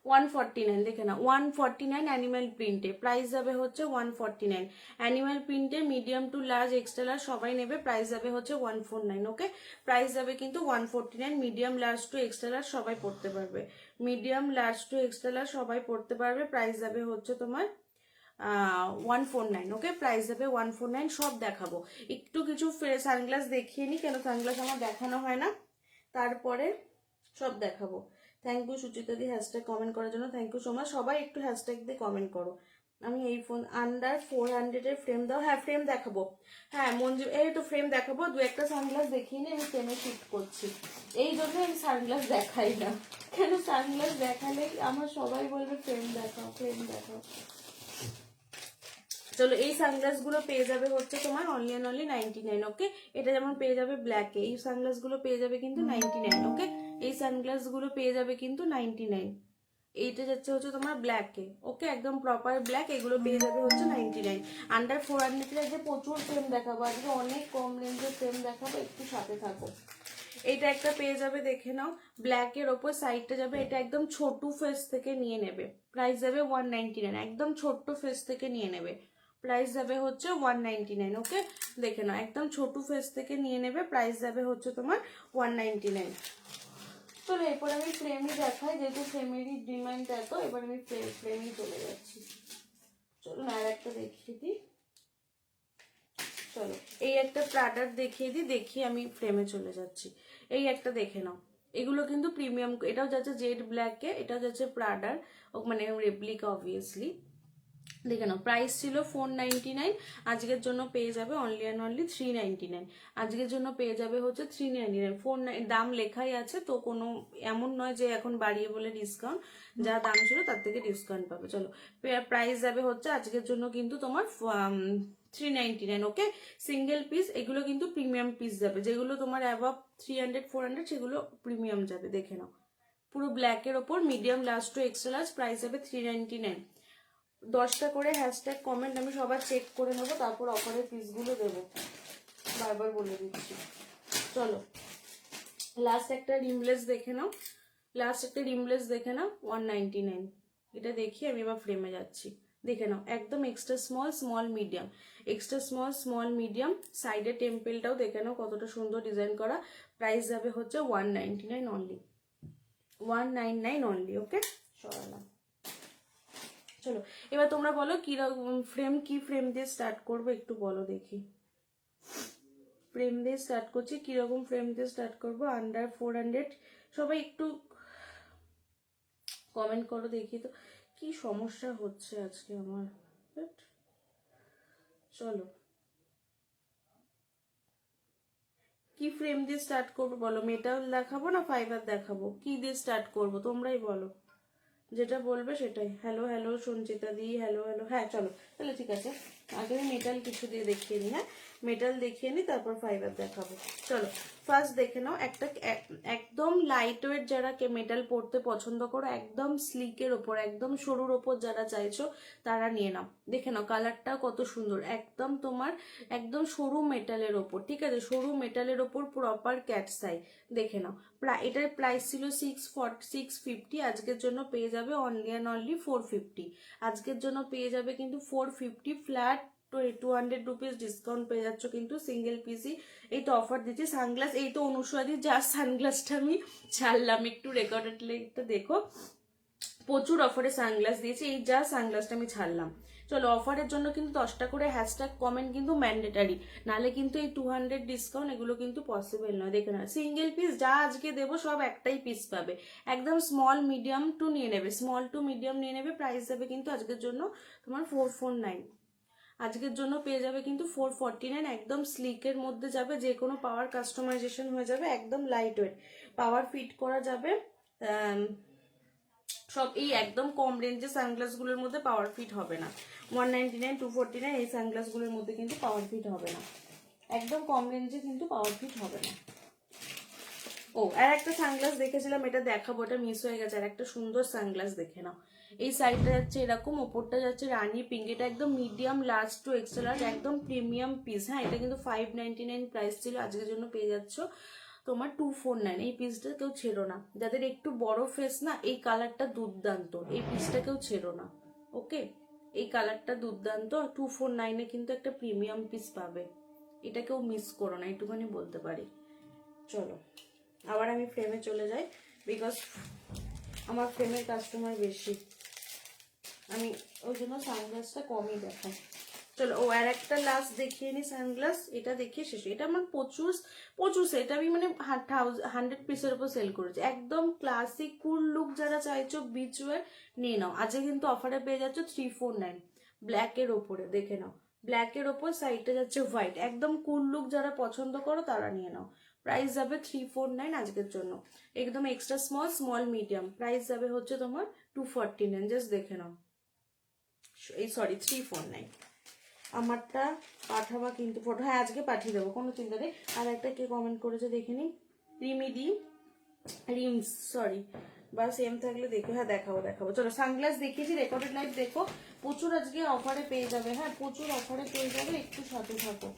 149, দেখে না 149 অ্যানিমাল প্রিন্টে। প্রাইস যাবে হচ্ছে 149 অ্যানিমাল প্রিন্টে, medium to large, extra large সবাই নেবে। প্রাইস যাবে হচ্ছে 149, ওকে। প্রাইস যাবে কিন্তু 149, medium large to extra large সবাই পড়তে পারবে, medium large to extra large সবাই পড়তে পারবে। প্রাইস যাবে হচ্ছে তোমার 149, ওকে। প্রাইস যাবে 149। সব দেখাবো, একটু কিছু সানগ্লাস দেখিয়ে নি, কেন সানগ্লাস আমার দেখানো হয় না, তারপরে সব দেখাবো। Thank you Suchita di hashtag comment করার জন্য, থ্যাংক ইউ সো মাচ। সবাই একটু হ্যাশট্যাগ দিয়ে কমেন্ট করো। আমি এই ফোন আন্ডার 400 ফ্রেম দাও। হ্যাঁ ফ্রেম দেখাবো, হ্যাঁ মঞ্জু এই তো ফ্রেম দেখাবো। দু একটা সানগ্লাস দেখিয়ে নিয়ে আমি ফ্রেমে শিফট করছি। এই জন্য আমি সানগ্লাস দেখাই না, কেন সানগ্লাস দেখালে আমার সবাই বলবে ফ্রেম দেখাও ফ্রেম দেখাও। চলো এই সানগ্লাস গুলো পেয়ে যাবে হচ্ছে তোমার অনলি অ্যান্ড অনলি 99। ওকে, এটা যেমন পেয়ে যাবে ব্ল্যাকে, এই সানগ্লাস গুলো পেয়ে যাবে কিন্তু 99। ওকে, এই সানগ্লাস গুলো পেয়ে যাবে কিন্তু 99। এইটা যাচ্ছে হচ্ছে তোমার ব্ল্যাকে। ওকে, একদম প্রপার ব্ল্যাক, এগুলো পেয়ে যাবে হচ্ছে 99। আন্ডার 400 যে প্রচুর ফ্রেম দেখাবো আজকে, অনেক কম রেঞ্জের ফ্রেম দেখাবো, একটু সাথে থাকো। এইটা একটা পেয়ে যাবে, দেখে নাও, ব্ল্যাকের ওপর সাইডটা যাবে, এটা একদম ছোট ফেস থেকে নিয়ে নেবে, প্রাইস যাবে 199। একদম ছোট্ট ফেস থেকে নিয়ে নেবে, প্রাইস যাবে হচ্ছে 199। ওকে, দেখে নাও, একদম ছোট ফেস থেকে নিয়ে নেবে, প্রাইস যাবে হচ্ছে তোমার 199। চলো এরপর আমি ফ্রেমই দেখাই, যেহেতু ফ্রেমেরই ডিমান্ড এত, এবার আমি ফ্রেমই চলে যাচ্ছি। চলো আর একটা দেখিয়ে দিই। চলো এই একটা প্রাডাক্ট দেখিয়ে দিই, দেখিয়ে আমি ফ্রেমে চলে যাচ্ছি। এই একটা দেখে নাও, এগুলো কিন্তু প্রিমিয়াম, এটাও যাচ্ছে জেড ব্ল্যাকে, এটাও যাচ্ছে প্রাডার, মানে রেপ্লিকা অবভিয়াসলি। দেখে নাও, প্রাইস ছিল 499, আজকের জন্য পেয়ে যাবে অনলি অ্যান্ড অনলি 399। আজকের জন্য পেয়ে যাবে হচ্ছে 399। 49 দাম লেখাই আছে তো, কোনো এমন নয় যে এখন বাড়িয়ে বলে ডিসকাউন্ট, যা দাম ছিল তার থেকে ডিসকাউন্ট পাবে। চলো প্রাইস যাবে হচ্ছে আজকের জন্য কিন্তু তোমার 399। ওকে, সিঙ্গেল পিস, এগুলো কিন্তু প্রিমিয়াম পিস যাবে, যেগুলো তোমার অ্যাভাব 300 400 সেগুলো প্রিমিয়াম যাবে। দেখে নাও, পুরো ব্ল্যাকের ওপর medium large to extra large, price যাবে 399। 10টা করে হ্যাশট্যাগ কমেন্ট আমি সবার চেক করে নেবো, তারপর অফারের পিসগুলো দেবো, বারবার বলে দিচ্ছি। চলো লাস্ট একটা রিমলেস দেখে নাও, লাস্ট একটা রিমলেস দেখে নাও 199। এটা দেখি আমি এবার ফ্রেমে যাচ্ছি। দেখে নাও, একদম extra small small medium, extra small small medium, সাইডে টেম্পেলটাও দেখে নাও কতটা সুন্দর ডিজাইন করা, প্রাইস যাবে হচ্ছে 199 অনলি, 199 অনলি। ওকে, সরালাম। চলো এবার তোমরা বলো কি ফ্রেম, কি ফ্রেম দিয়ে স্টার্ট করবো একটু বলো দেখি। ফ্রেম দিয়ে স্টার্ট করছি, কিরকম ফ্রেম দিয়ে স্টার্ট করবো? আন্ডার 400, সবাই একটু কমেন্ট করো দেখি তো, কি সমস্যা হচ্ছে আজকে আমার। চলো কি ফ্রেম দিয়ে স্টার্ট করবো বলো, মেটাল দেখাবো না ফাইবার দেখাবো, কি দিয়ে স্টার্ট করবো তোমরাই বলো, যেটা বলবে সেটাই। হ্যালো হ্যালো সঞ্চিতা দি, হ্যালো হ্যালো। হ্যাঁ চলো তাহলে ঠিক আছে, আগে আমি মেটাল কিছু দিয়ে দেখিয়ে নিই। হ্যাঁ মেটাল দেখিয়ে নিই, তারপর ফাইবার দেখাবো। চলো ফার্স্ট দেখে নাও একটা একদম লাইট ওয়েট, যারা মেটাল পরতে পছন্দ করো, একদম স্লিকের ওপর, একদম সরুর ওপর যারা চাইছো তারা নিয়ে নাও। দেখে নাও কালারটা কত সুন্দর, একদম তোমার একদম সরু মেটালের ওপর, ঠিক আছে, সরু মেটালের ওপর প্রপার ক্যাটসাই। দেখে নাও, এটার প্রাইস ছিল 650, আজকের জন্য পেয়ে যাবে অনলি অ্যান্ড অনলি 450। আজকের জন্য পেয়ে যাবে কিন্তু 450 ফ্ল্যাট, 200 রুপিস ডিসকাউন্ট পেয়ে যাচ্ছ কিন্তু সিঙ্গেল পিসি। এই তো অফার দিচ্ছি। সানগ্লাস, এই তো অনুসরাদি যার সানগ্লাসটা আমি ছাড়লাম, একটু রেকর্ডেডটা দেখো, প্রচুর অফারে সানগ্লাস দিয়েছি, এই যা সানগ্লাসটা আমি ছাড়লাম। চলো অফারের জন্য কিন্তু 10টা করে হ্যাশট্যাগ কমেন্ট কিন্তু ম্যান্ডেটারি, নালে কিন্তু এই 200 ডিসকাউন্ট এগুলো কিন্তু পসিবল নয়। দেখে না, সিঙ্গেল পিস যা আজকে দেবো সব একটাই পিস পাবে, একদম স্মল মিডিয়াম টু নিয়ে নেবে, স্মল টু মিডিয়াম নিয়ে নেবে, প্রাইস যাবে কিন্তু আজকের জন্য তোমার 449। আজকের জন্য পেয়ে যাবে কিন্তু 449, একদম স্লিকের মধ্যে যাবে, যে কোনো পাওয়ার কাস্টমাইজেশন হয়ে যাবে, একদম লাইট ওয়েট, পাওয়ার ফিট করা যাবে সব। এই একদম কম রেঞ্জের সানগ্লাস গুলোর মধ্যে পাওয়ার ফিট হবে না, 199 249 এই সানগ্লাস গুলোর মধ্যে কিন্তু পাওয়ার ফিট হবে না, একদম কম রেঞ্জে কিন্তু পাওয়ার ফিট হবে না। ও আর একটা সানগ্লাস দেখেছিলাম, এটা দেখাবো, এটা মিস হয়ে গেছে, আর একটা সুন্দর সানগ্লাস দেখে নাও। এই সাইডটা যাচ্ছে এরকম, ওপরটা যাচ্ছে রানী পিঙ্ক, এটা একদম medium large to extra large, একদম প্রিমিয়াম পিস। হ্যাঁ এটা কিন্তু 599 প্রাইস ছিল, আজকের জন্য পেয়ে যাচ্ছ তোমার 249। এই পিসটা কেউ ছেড়ো না, যাদের একটু বড় ফেস না, এই কালারটা দুর্দান্ত, এই পিসটা কেউ ছেড়ো না। ওকে, এই কালারটা দুর্দান্ত, 249 কিন্তু একটা প্রিমিয়াম পিস পাবে, এটা কেউ মিস করো না, একটুখানি বলতে পারি। চলো আবার আমি ফ্রেমে চলে যাই, বিকজ আমার ফ্রেমের কাস্টমার বেশি, আমি ওই জন্য সানগ্লাসটা কমই দেখাই। চলো ও আর একটা লাস্ট দেখিয়ে নি সানগ্লাস, এটা দেখিয়ে শেষ। এটা আমার প্রচুর প্রচুর সেট, আমি মানে 100 পিসের উপর সেল করেছি। একদম ক্লাসিক কুল লুক যারা চাইছো বিচ ওয়্যার নিয়ে নাও। আজকে কিন্তু অফারে পেয়ে যাচ্ছ 349 ব্ল্যাকের ওপরে, দেখে নাও ব্ল্যাকের ওপর সাইডটা যাচ্ছে হোয়াইট, একদম কুল লুক যারা পছন্দ করো তারা নিয়ে নাও। প্রাইস যাবে 349 আজকের জন্য, একদম extra small small medium. Price যাবে হচ্ছে তোমার 249, জাস্ট দেখে নাও। এই সরি 349। আমারটা পাঠাবা কিন্তু ফটো, হ্যাঁ আজকে পাঠিয়ে দেবো, কোনো চিন্তা নেই। আর একটা কে কমেন্ট করেছে দেখে নিই, রিমিডি রিমস, সরি বা সেম থাকলে দেখো, হ্যাঁ দেখাবো দেখাবো। চলো সানগ্লাস দেখিয়েছি, রেকর্ডেড লাইভ দেখো, প্রচুর আজকে অফারে পেয়ে যাবে, হ্যাঁ প্রচুর অফারে পেয়ে যাবে, একটু সাথে থাকো।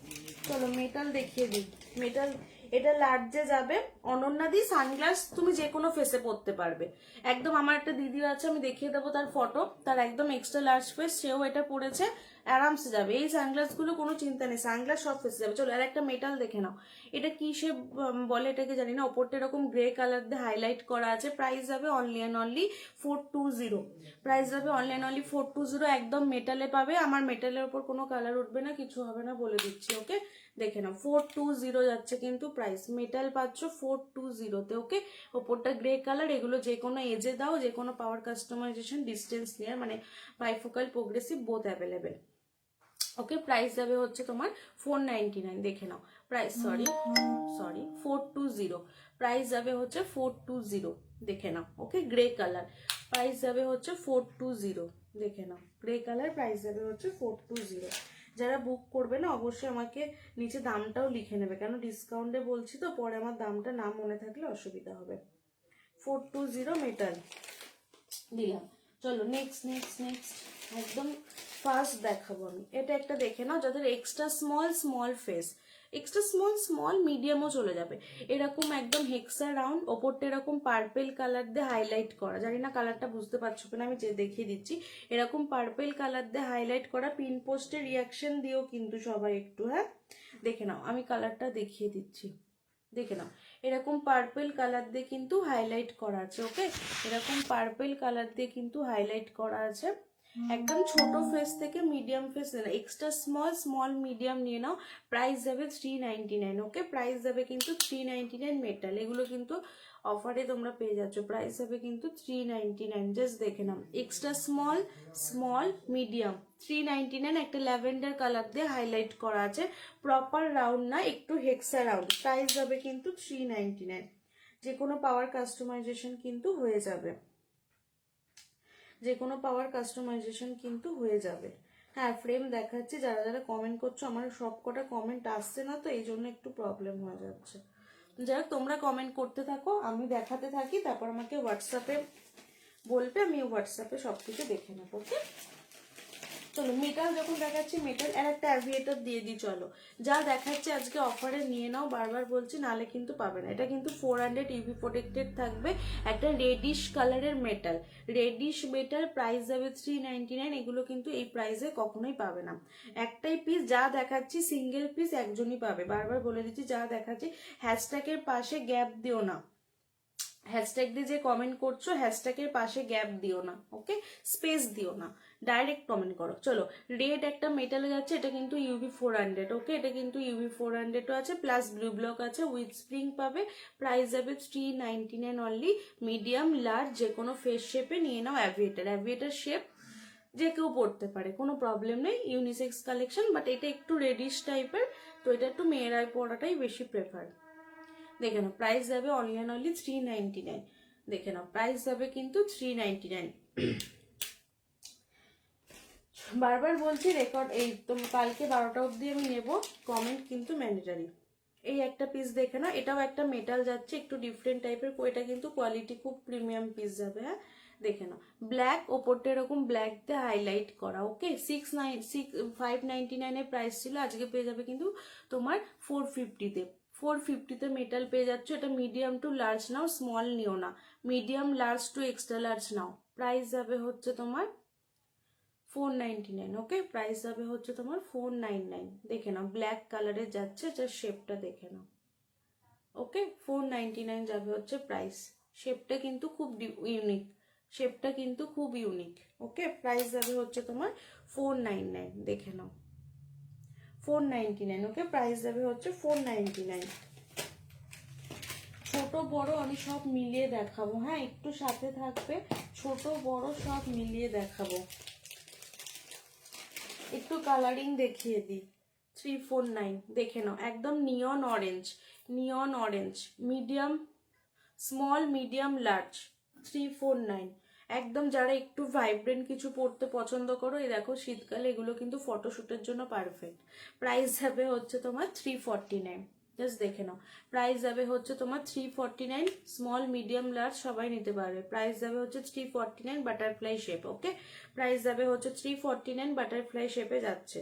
চলো মেটাল দেখিয়ে দিই, মেটাল এটা লার্জে যাবে। অনন্যা দি সানগ্লাস তুমি যে কোনো ফেসে পরতে পারবে, একদম আমার একটা দিদি আছে আমি দেখিয়ে দেবো তার ফটো, তার একদম এক্সট্রা লার্জ ফেস, সেও এটা পরেছে, আরামসে যাবে এই সানগ্লাস গুলো, কোনো চিন্তা নেই, সানগ্লাস সব ফেসে যাবে। চলো আর একটা মেটাল দেখে নাও, এটা কি সে বলে এটাকে জানি না, ওপরটা এরকম গ্রে কালার দিয়ে হাইলাইট করা আছে। প্রাইস যাবে অনলি অ্যান্ড অনলি 420, প্রাইস যাবে অনলি অ্যান্ড অনলি 420, একদম মেটালে পাবে। আমার মেটালের উপর কোনো কালার উঠবে না, কিছু হবে না বলে দিচ্ছি, ওকে দেখে নাও 420 যাচ্ছে কিন্তু প্রাইস, মেটাল পাচ্ছ 420-তে, ওকে ওপরটা গ্রে কালার। এগুলো যে কোনো এজে দাও, যে কোনো পাওয়ার কাস্টমাইজেশন, ডিস্টেন্স নিয়ার মানে bifocal progressive both available, okay price যাবে হচ্ছে তোমার 499, দেখে নাও প্রাইস, সরি 420, প্রাইস যাবে হচ্ছে 420, দেখে নাও, ওকে গ্রে কালার, প্রাইস যাবে হচ্ছে 420, দেখে নাও গ্রে কালার, প্রাইস যাবে হচ্ছে 420। যারা বুক করবে না অবশ্যই আমাকে নিচে দামটাও লিখে নেবে, কেন ডিসকাউন্টে বলছি তো, পরে আমার দামটা না মনে থাকলে অসুবিধা হবে। 420 মেটাল দিলাম। চলো নেক্সট নেক্সট নেক্সট একদম ফার্স্ট দেখাবো আমি, এটা একটা দেখে নাও, যাদের extra small small face, extra small small মিডিয়ামও চলে যাবে, এরকম একদম হেক্সা রাউন্ড, ওপরটা এরকম পার্পেল কালার দিয়ে হাইলাইট করা, জানি না কালারটা বুঝতে পারছো কিনা, আমি যে দেখিয়ে দিচ্ছি, এরকম পার্পেল কালার দিয়ে হাইলাইট করা, পিন পোস্টের রিয়াকশন দিও কিন্তু সবাই একটু, হ্যাঁ দেখে নাও আমি কালারটা দেখিয়ে দিচ্ছি, দেখে নাও এরকম পার্পল কালার দিয়ে কিন্তু হাইলাইট করা আছে, ওকে এরকম পার্পল কালার দিয়ে কিন্তু হাইলাইট করা আছে। একদম ছোট ফেস থেকে medium face, extra small small medium নিয়ে নাও। প্রাইস যাবে 399, ওকে প্রাইস যাবে কিন্তু 399 মেটাল, এগুলো কিন্তু অফারে তোমরা পেয়ে যাচ্ছ, প্রাইস হবে কিন্তু 399, জাস্ট দেখে নাও এক্সট্রা স্মল স্মল মিডিয়াম 399, একটা ল্যাভেন্ডার কালার দিয়ে হাইলাইট করা আছে, প্রপার রাউন্ড না একটু হেক্সা রাউন্ড, প্রাইস হবে কিন্তু 399, যে কোনো পাওয়ার কাস্টমাইজেশন কিন্তু হয়ে যাবে, যে কোনো পাওয়ার কাস্টমাইজেশন কিন্তু হয়ে যাবে। হ্যাঁ ফ্রেম দেখাচ্ছি, যারা যারা কমেন্ট করছো আমার সব কটা কমেন্ট আসছে না, তো এই জন্য একটু প্রবলেম হয়ে যাচ্ছে। যাই হোক তোমরা কমেন্ট করতে থাকো, আমি দেখাতে থাকি, তারপর আমাকে হোয়াটসঅ্যাপে বলবে, আমি হোয়াটসঅ্যাপে সব কিছু দেখে নেবো, ওকে। চলো মেটাল যখন দেখাচ্ছি, মেটাল আর একটা অ্যাভিয়েটর দিয়ে দিই, চলো যা দেখাচ্ছে আজকে অফারে নিয়ে নাও, বারবার বলছি নালে কিন্তু পাবে না। এটা কিন্তু 400 ইউভি প্রোটেক্টেড থাকবে, একটা রেডিশ কালারের মেটাল, রেডিশ মেটাল, প্রাইস যাবে 399, এগুলো কিন্তু এই প্রাইসে কখনোই পাবে না। একটাই পিস, যা দেখাচ্ছি সিঙ্গেল পিস একজনই পাবে, বারবার বলে দিচ্ছি যা দেখাচ্ছি, হ্যাশট্যাগের পাশে গ্যাপ দিও না, হ্যাশট্যাগ দিয়ে যে কমেন্ট করছো হ্যাশট্যাগের পাশে গ্যাপ দিও না, ওকে স্পেস দিও না, ডাইরেক্ট কমেন্ট করো। চলো রেড একটা মেটালে যাচ্ছে, এটা কিন্তু ইউভি 400, ওকে এটা কিন্তু ইউভি 400ও আছে, প্লাস ব্লু ব্লক আছে, উইথ স্প্রিং পাবে, প্রাইস যাবে 399 অনলি, মিডিয়াম লার্জ যে কোনো ফেস শেপে নিয়ে নাও। অ্যাভিয়েটার, অ্যাভিয়েটার শেপ যে কেউ পড়তে পারে, কোনো প্রবলেম নেই, ইউনিসেক্স কালেকশন, বাট এটা একটু রেডিশ টাইপের, তো এটা একটু মেয়েরাই পড়াটাই বেশি প্রেফার। দেখে নাও প্রাইস যাবে অনলি অ্যান্ড অনলি 399, দেখে নাও প্রাইস যাবে কিন্তু 399। বারবার বলছি রেকর্ড এই তো কালকে 12টা অবধি আমি নেব, কমেন্ট কিন্তু ম্যান্ডেটারি। এই একটা পিস দেখে নাও, এটাও একটা মেটাল যাচ্ছে, একটু ডিফারেন্ট টাইপের, এটা কিন্তু কোয়ালিটি খুব প্রিমিয়াম পিস যাবে, হ্যাঁ দেখে নাও ব্ল্যাক, ওপরটা এরকম ব্ল্যাক দিয়ে হাইলাইট করা, ওকে 599 প্রাইস ছিল, আজকে পেয়ে যাবে কিন্তু তোমার 450-তে, 450-তে মেটাল পেয়ে যাচ্ছ। এটা মিডিয়াম টু লার্জ নাও, স্মল নিও না, medium large to extra large নাও। প্রাইস যাবে হচ্ছে তোমার 499, ওকে প্রাইস যাবে হচ্ছে তোমার 499, দেখে নাও ব্ল্যাক কালারের যাচ্ছে, যার শেপটা দেখে নাও, ওকে 499 যাবে হচ্ছে প্রাইস, শেপটা কিন্তু খুব ইউনিক, শেপটা কিন্তু খুব ইউনিক, ওকে প্রাইস যাবে হচ্ছে তোমার 499, দেখে নাও 499। ওকে, প্রাইস যাবে হচ্ছে 499। ছোট বড় আমি সব মিলিয়ে দেখাবো, হ্যাঁ একটু সাথে থাকবে, ছোট বড় সব মিলিয়ে দেখাবো। একটু কালারিং দেখিয়ে দিই। 349 দেখে নাও, একদম neon orange, neon orange, medium small medium large, 349। একদম যারা একটু ভাইব্রেন্ট কিছু পরতে পছন্দ করো, এই দেখো শীতকালে এগুলো কিন্তু ফটোশুটের জন্য পারফেক্ট। প্রাইস যাবে হচ্ছে তোমার 349। জাস্ট দেখে নাও, প্রাইস যাবে হচ্ছে তোমার 349। স্মল মিডিয়াম লার্জ সবাই নিতে পারবে। প্রাইস যাবে হচ্ছে 349 বাটারফ্লাই শেপ। ওকে, প্রাইস যাবে হচ্ছে 349 বাটারফ্লাই শেপে যাচ্ছে।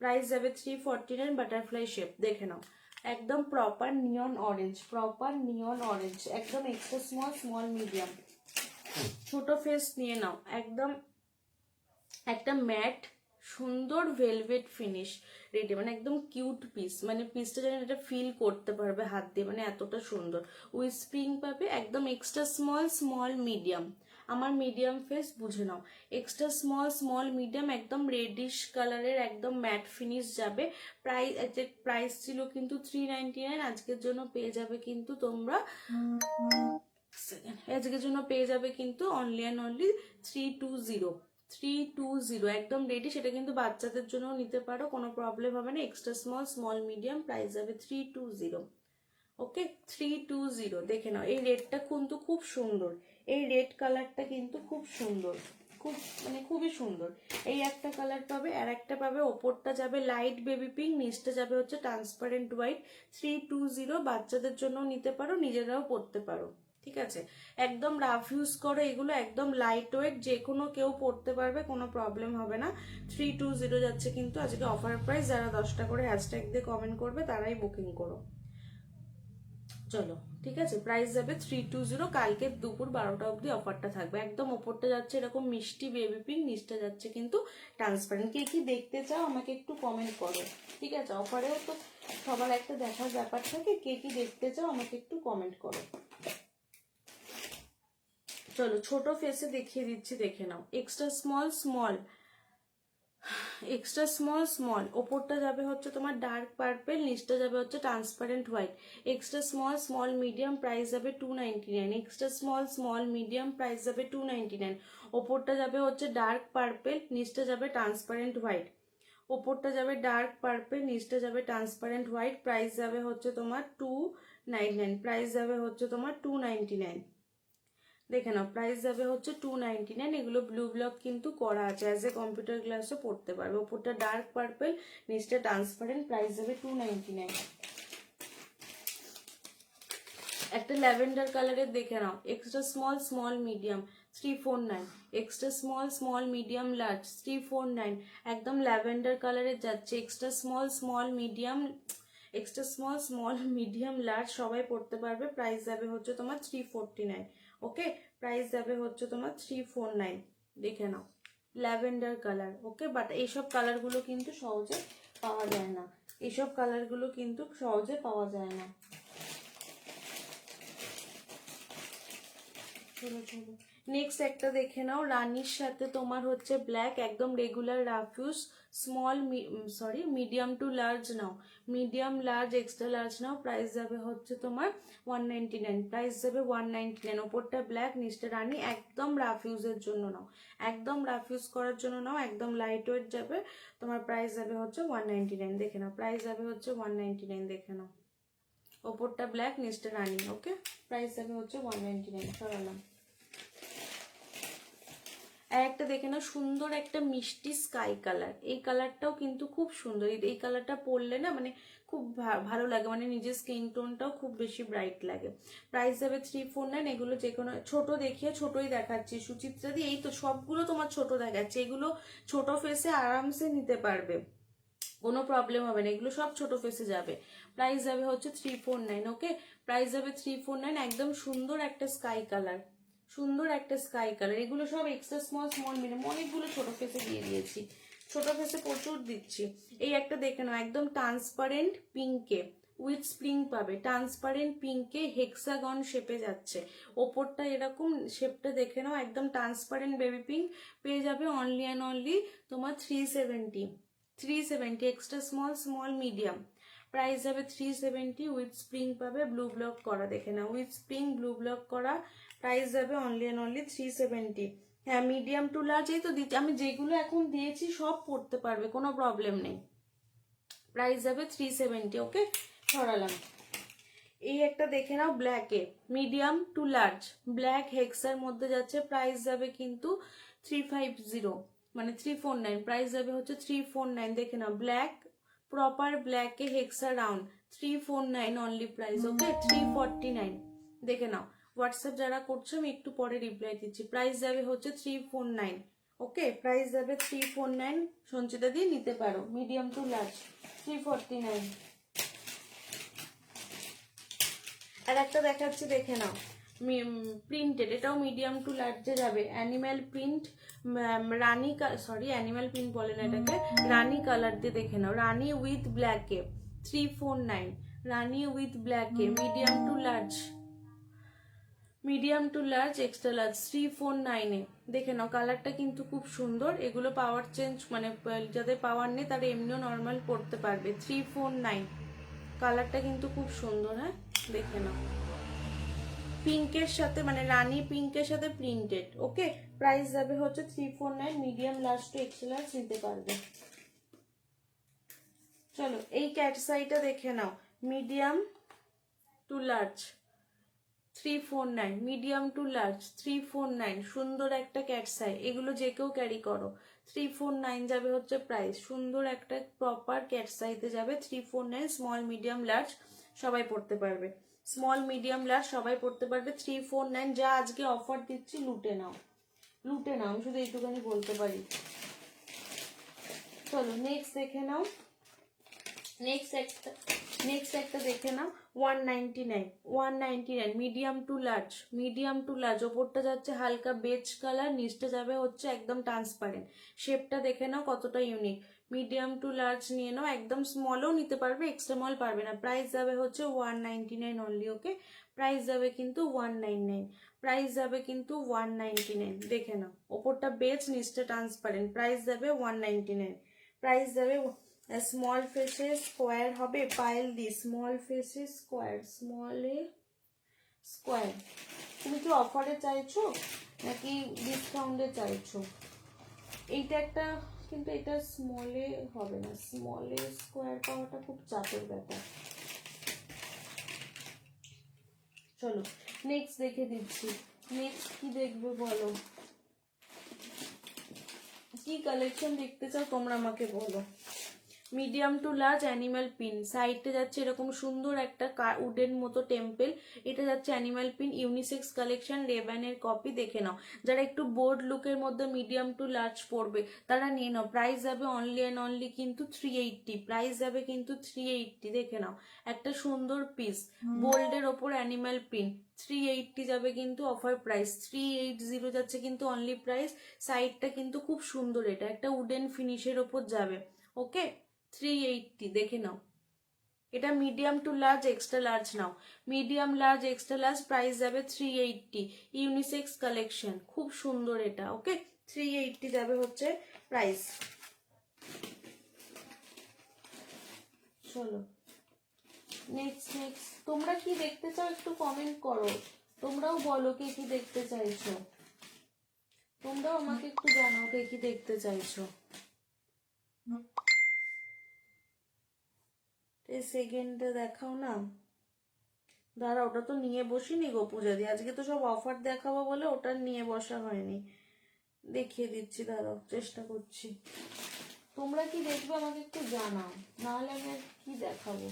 প্রাইস যাবে 349 বাটারফ্লাই শেপ। দেখে নাও, একদম প্রপার নিয়ন অরেঞ্জ, প্রপার নিয়ন অরেঞ্জ, একদম এক্সট্রা স্মল স্মল মিডিয়াম। ছোট ফেস নিয়ে নাও, একদম একটা ম্যাট সুন্দর ভেলভেট ফিনিশ রেডি, মানে একদম কিউট পিস, মানে পিসটা যেন এটা ফিল করতে পারবে হাত দিয়ে, মানে এতটা সুন্দর। উইথ স্প্রিং পাবে, একদম এক্সট্রা স্মল স্মল মিডিয়াম। আমার মিডিয়াম ফেস বুঝে নাও, এক্সট্রা স্মল স্মল মিডিয়াম, একদম রেডিশ কালারের, একদম ম্যাট ফিনিশ যাবে। প্রাইস ছিল কিন্তু 399, আজকের জন্য পেয়ে যাবে কিন্তু তোমরা, আজকের জন্য পেয়ে যাবে কিন্তু অনলি অ্যান্ড অনলি 320। 320 একদম রেডি। সেটা কিন্তু বাচ্চাদের জন্য নিতে পারো, কোনো প্রবলেম হবে না। Extra small small medium, price যাবে 320। ওকে, 320। দেখে নাও, এই রেডটা কিন্তু খুব সুন্দর, এই রেড কালারটা কিন্তু খুব সুন্দর, খুব মানে খুবই সুন্দর। এই একটা কালার পাবে, আর একটা পাবে ওপরটা যাবে লাইট বেবি পিঙ্ক, নিচটা যাবে হচ্ছে ট্রান্সপারেন্ট হোয়াইট। 320 বাচ্চাদের জন্য নিতে পারো, নিজেরাও পরতে পারো। ঠিক আছে, একদম রাফ ইউজ করো এগুলো, একদম লাইট ওয়েট, যে কোনো কেউ পরতে পারবে, কোনো প্রবলেম হবে না। 320 যাচ্ছে কিন্তু আজকে অফার প্রাইস। যারা 10টা করে হ্যাশট্যাগ দিয়ে কমেন্ট করবে তারাই বুকিং করো। চলো ঠিক আছে, প্রাইস যাবে 320। কালকে দুপুর 12টা অবধি অফারটা থাকবে। একদম ওপরটা যাচ্ছে এরকম মিষ্টি বেবি পিঙ্ক, নিচটা যাচ্ছে কিন্তু ট্রান্সপারেন্ট। কে কি দেখতে চাও আমাকে একটু কমেন্ট করো। ঠিক আছে, অফারেও তো সবার একটা দেখার ব্যাপার থাকে, কে কি দেখতে চাও আমাকে একটু কমেন্ট করো। চলো ছোট ফেসে দেখিয়ে দিচ্ছি, দেখে নাও। Extra small small, extra small small, ওপরটা যাবে হচ্ছে তোমার ডার্ক পার্পেল, নিচটা যাবে হচ্ছে transparent white. Extra small small medium, price যাবে 299। Extra small small medium, price যাবে 299। ওপরটা যাবে হচ্ছে ডার্ক পার্পেল, নিচটা যাবে ট্রান্সপারেন্ট হোয়াইট। ওপরটা যাবে ডার্ক পার্পেল, নিচটা যাবে ট্রান্সপারেন্ট হোয়াইট। প্রাইস যাবে হচ্ছে তোমার 299। প্রাইস যাবে হচ্ছে তোমার 299। দেখে নাও, প্রাইস যাবে হচ্ছে 299। এগুলো ব্লু ব্লক কিন্তু করা আছে, অ্যাজ এ কম্পিউটার গ্লাসও পড়তে পারবে। ওপরটা ডার্ক পার্পল, নিচটা ট্রান্সপারেন্ট, প্রাইস যাবে 299। একটা ল্যাভেন্ডার কালারের দেখে নাও, extra small small medium 349। Extra small small medium large 349। একদম ল্যাভেন্ডার কালারের যাচ্ছে, extra small small medium, extra small small medium large সবাই পড়তে পারবে। প্রাইস যাবে হচ্ছে তোমার 349। ওকে, প্রাইস যাবে হচ্ছে তোমার 349। দেখে নাও, ল্যাভেন্ডার কালার। ওকে, বাট এইসব কালারগুলো কিন্তু সহজে পাওয়া যায় না, এইসব কালারগুলো কিন্তু সহজে পাওয়া যায় না। নেক্সট একটা দেখে নাও, রানীর সাথে তোমার হচ্ছে ব্ল্যাক, একদম regular rough use, small medium to large now, medium large extra large নাও। প্রাইস যাবে হচ্ছে তোমার 199। প্রাইস যাবে 199। ওপরটা ব্ল্যাক, নিচটা রানী, একদম রাফ ইউজের জন্য নাও, একদম রাফ ইউজ করার জন্য নাও, একদম লাইট ওয়েট যাবে তোমার। প্রাইস যাবে হচ্ছে 199। দেখে নাও, প্রাইস যাবে হচ্ছে 199। দেখে নাও, ওপরটা ব্ল্যাক, নিচটা রানী। ওকে, প্রাইস যাবে হচ্ছে 199। সরালাম। একটা দেখে না, সুন্দর একটা মিষ্টি স্কাই কালার, এই কালারটাও কিন্তু খুব সুন্দর। এই কালারটা পরলে না মানে খুব ভালো লাগে, মানে নিজের স্কিন টোনটাও খুব বেশি ব্রাইট লাগে। প্রাইস যাবে 349। এগুলো যে কোনো ছোট দেখিয়ে ছোটই দেখাচ্ছি সুচিত্রা দি, এই তো সবগুলো তোমার ছোট দেখাচ্ছে, এগুলো ছোট ফেসে আরামসে নিতে পারবে, কোনো প্রবলেম হবে না, এগুলো সব ছোট ফেসে যাবে। প্রাইস যাবে হচ্ছে 349। ওকে, প্রাইস যাবে 349। একদম সুন্দর একটা স্কাই কালার, সুন্দর একটা স্কাই কালার। এগুলো সব এক্সট্রা স্মল স্মল মিডিয়াম, অনেকগুলো ছোট ফেসে দিয়ে দিয়েছি, ছোট ফেসে প্রচুর দিচ্ছি। এই একটা দেখে নাও, একদম ট্রান্সপারেন্ট পিঙ্কে উইথ স্প্রিং পাবে, ট্রান্সপারেন্ট পিঙ্কে হেক্সাগন শেপে যাচ্ছে। ওপরটা এরকম শেপটা দেখে নাও, একদম ট্রান্সপারেন্ট বেবি পিঙ্ক, পেয়ে যাবে অনলি অ্যান্ড অনলি তোমার 370। 370 extra small small medium, price যাবে 370 উইথ স্প্রিং পাবে, ব্লু ব্লক করা, দেখে না উইথ স্প্রিং ব্লু ব্লক করা, প্রাইস যাবে অনলি অ্যান্ড অনলি 370। হ্যাঁ মিডিয়াম টু লার্জ এই তো দিচ্ছি আমি, যেগুলো এখন দিয়েছি সব পড়তে পারবে, কোনো প্রবলেম নেই। প্রাইস যাবে 370। ওকে সরালাম। এই একটা দেখে নাও ব্ল্যাকে, মিডিয়াম টু লার্জ ব্ল্যাক হেক্সার মধ্যে যাচ্ছে, প্রাইস যাবে কিন্তু 350 মানে 349, প্রাইস যাবে হচ্ছে 349। দেখে নাও ব্ল্যাক প্রপার ব্ল্যাকে হেক্সা রাউন্ড 349 অনলি প্রাইস। ওকে 349 দেখে নাও। হোয়াটসঅ্যাপ যারা করছো আমি একটু পরে রিপ্লাই দিচ্ছি। প্রাইস যাবে হচ্ছে 349। ওকে প্রাইস যাবে 349, সঞ্চিতা দিয়ে নিতে পারো মিডিয়াম টু লার্জ 349। আর একটা দেখাচ্ছি দেখে নাও, প্রিন্টেড, এটাও মিডিয়াম টু লার্জে যাবে, animal print, rani sorry animal print বলে না এটাকে, রানী কালার দিয়ে দেখে নাও, রানী উইথ ব্ল্যাকে 349, রানী উইথ ব্ল্যাকে medium to large, medium to large extra large 349 এ দেখে নাও। কালারটা কিন্তু খুব সুন্দর, এগুলো পাওয়ার চেঞ্জ মানে যাদের পাওয়ার নেই তারা এমনিও নর্মাল পড়তে পারবে। 349 কালারটা কিন্তু খুব সুন্দর। হ্যাঁ দেখে নাও, পিঙ্কের সাথে মানে রানী পিঙ্কের সাথে প্রিন্টেড। ওকে প্রাইস যাবে হচ্ছে 349, medium large to XL large নিতে পারবে। চলো এই ক্যাটসাইটা দেখে নাও, medium to large 349, medium to large 349, সুন্দর একটা ক্যাটসাই, এগুলো যে কেউ ক্যারি করো। 349 যাবে হচ্ছে প্রাইস, সুন্দর একটা প্রপার ক্যাটসাইতে যাবে 349, স্মল মিডিয়াম লার্জ সবাই পড়তে পারবে, স্মল মিডিয়াম লার্জ সবাই পড়তে পারবে। 349 যা আজকে অফার দিচ্ছি লুটে নাও, লুটে নাও, আমি শুধু এইটুখানি বলতে পারি। চলো নেক্সট দেখে নাও, নেক্সট একটা দেখে নাও 199 medium to large, medium to large, ওপরটা যাচ্ছে হালকা বেজ কালার, নিচটা যাবে হচ্ছে একদম ট্রান্সপারেন্ট, শেপটা দেখে নাও কতটা ইউনিক। মিডিয়াম টু লার্জ নিয়ে নাও, একদম স্মলও নিতে পারবে, এক্সট্রা স্মল পারবে না। প্রাইস যাবে হচ্ছে 199 অনলি। ওকে প্রাইস যাবে কিন্তু 199, প্রাইস যাবে কিন্তু 199 দেখে নাও, ওপরটা বেজ নিচটা ট্রান্সপারেন্ট, প্রাইস যাবে 199, প্রাইস যাবে। স্মল ফেসে স্কোয়ার হবে, পাইল দি স্মল ফেসে স্কোয়ার, স্মলে স্কোয়ার। তুমি কি অফারে চাইছো নাকি ডিসকাউন্টে চাইছো? এইটা একটা, কিন্তু এটা স্মলে হবে না, স্মলে স্কোয়ার পাওয়াটা খুব চাপের ব্যাপার। চলো নেক্সট দেখে দিচ্ছি, নেক্সট কি দেখবে বলো, কি কালেকশন দেখতে চাও তোমরা আমাকে বলো। Medium to large animal pin, সাইডে যাচ্ছে এরকম সুন্দর একটা উডেন মতো টেম্পল, এটা যাচ্ছে অ্যানিমাল পিন, ইউনিসেক্স কালেকশন, রেবানের কপি। দেখে নাও যারা একটু বোর্ড লুকের মধ্যে মিডিয়াম টু লার্জ পড়বে তারা নিয়ে নাও। প্রাইস যাবে অনলি অ্যান্ড অনলি কিন্তু 380, প্রাইস যাবে কিন্তু 380। দেখে নাও একটা সুন্দর পিস বোল্ডের ওপর অ্যানিমাল পিন, 380 যাবে কিন্তু অফার প্রাইস, 380 যাচ্ছে কিন্তু অনলি প্রাইস। সাইডটা কিন্তু খুব সুন্দর, এটা একটা উডেন ফিনিশের ওপর যাবে। ওকে 380 দেখে নাও, এটা medium to large extra large now, medium large extra large price যাবে 380, ইউনিসেক্স কালেকশন খুব সুন্দর এটা। ওকে 380 যাবে হচ্ছে প্রাইস। চলো নেক্সট তোমরা কি দেখতে চাও একটু কমেন্ট করো, তোমরাও বলো কে কি দেখতে চাইছো, তোমরাও আমাকে একটু জানাও কে কি দেখতে চাইছো। সেকেন্ডে দেখাও না, দাঁড়া ওটা তো নিয়ে বসিনি গো পূজা দিয়ে, আজকে তো সব অফার দেখাবো বলে ওটা নিয়ে বসা হয়নি, দেখিয়ে দিচ্ছি, দাঁড়াও চেষ্টা করছি। তোমরা কি দেখবে আমাকে একটু জানাও, নাহলে আমি কি দেখাবো।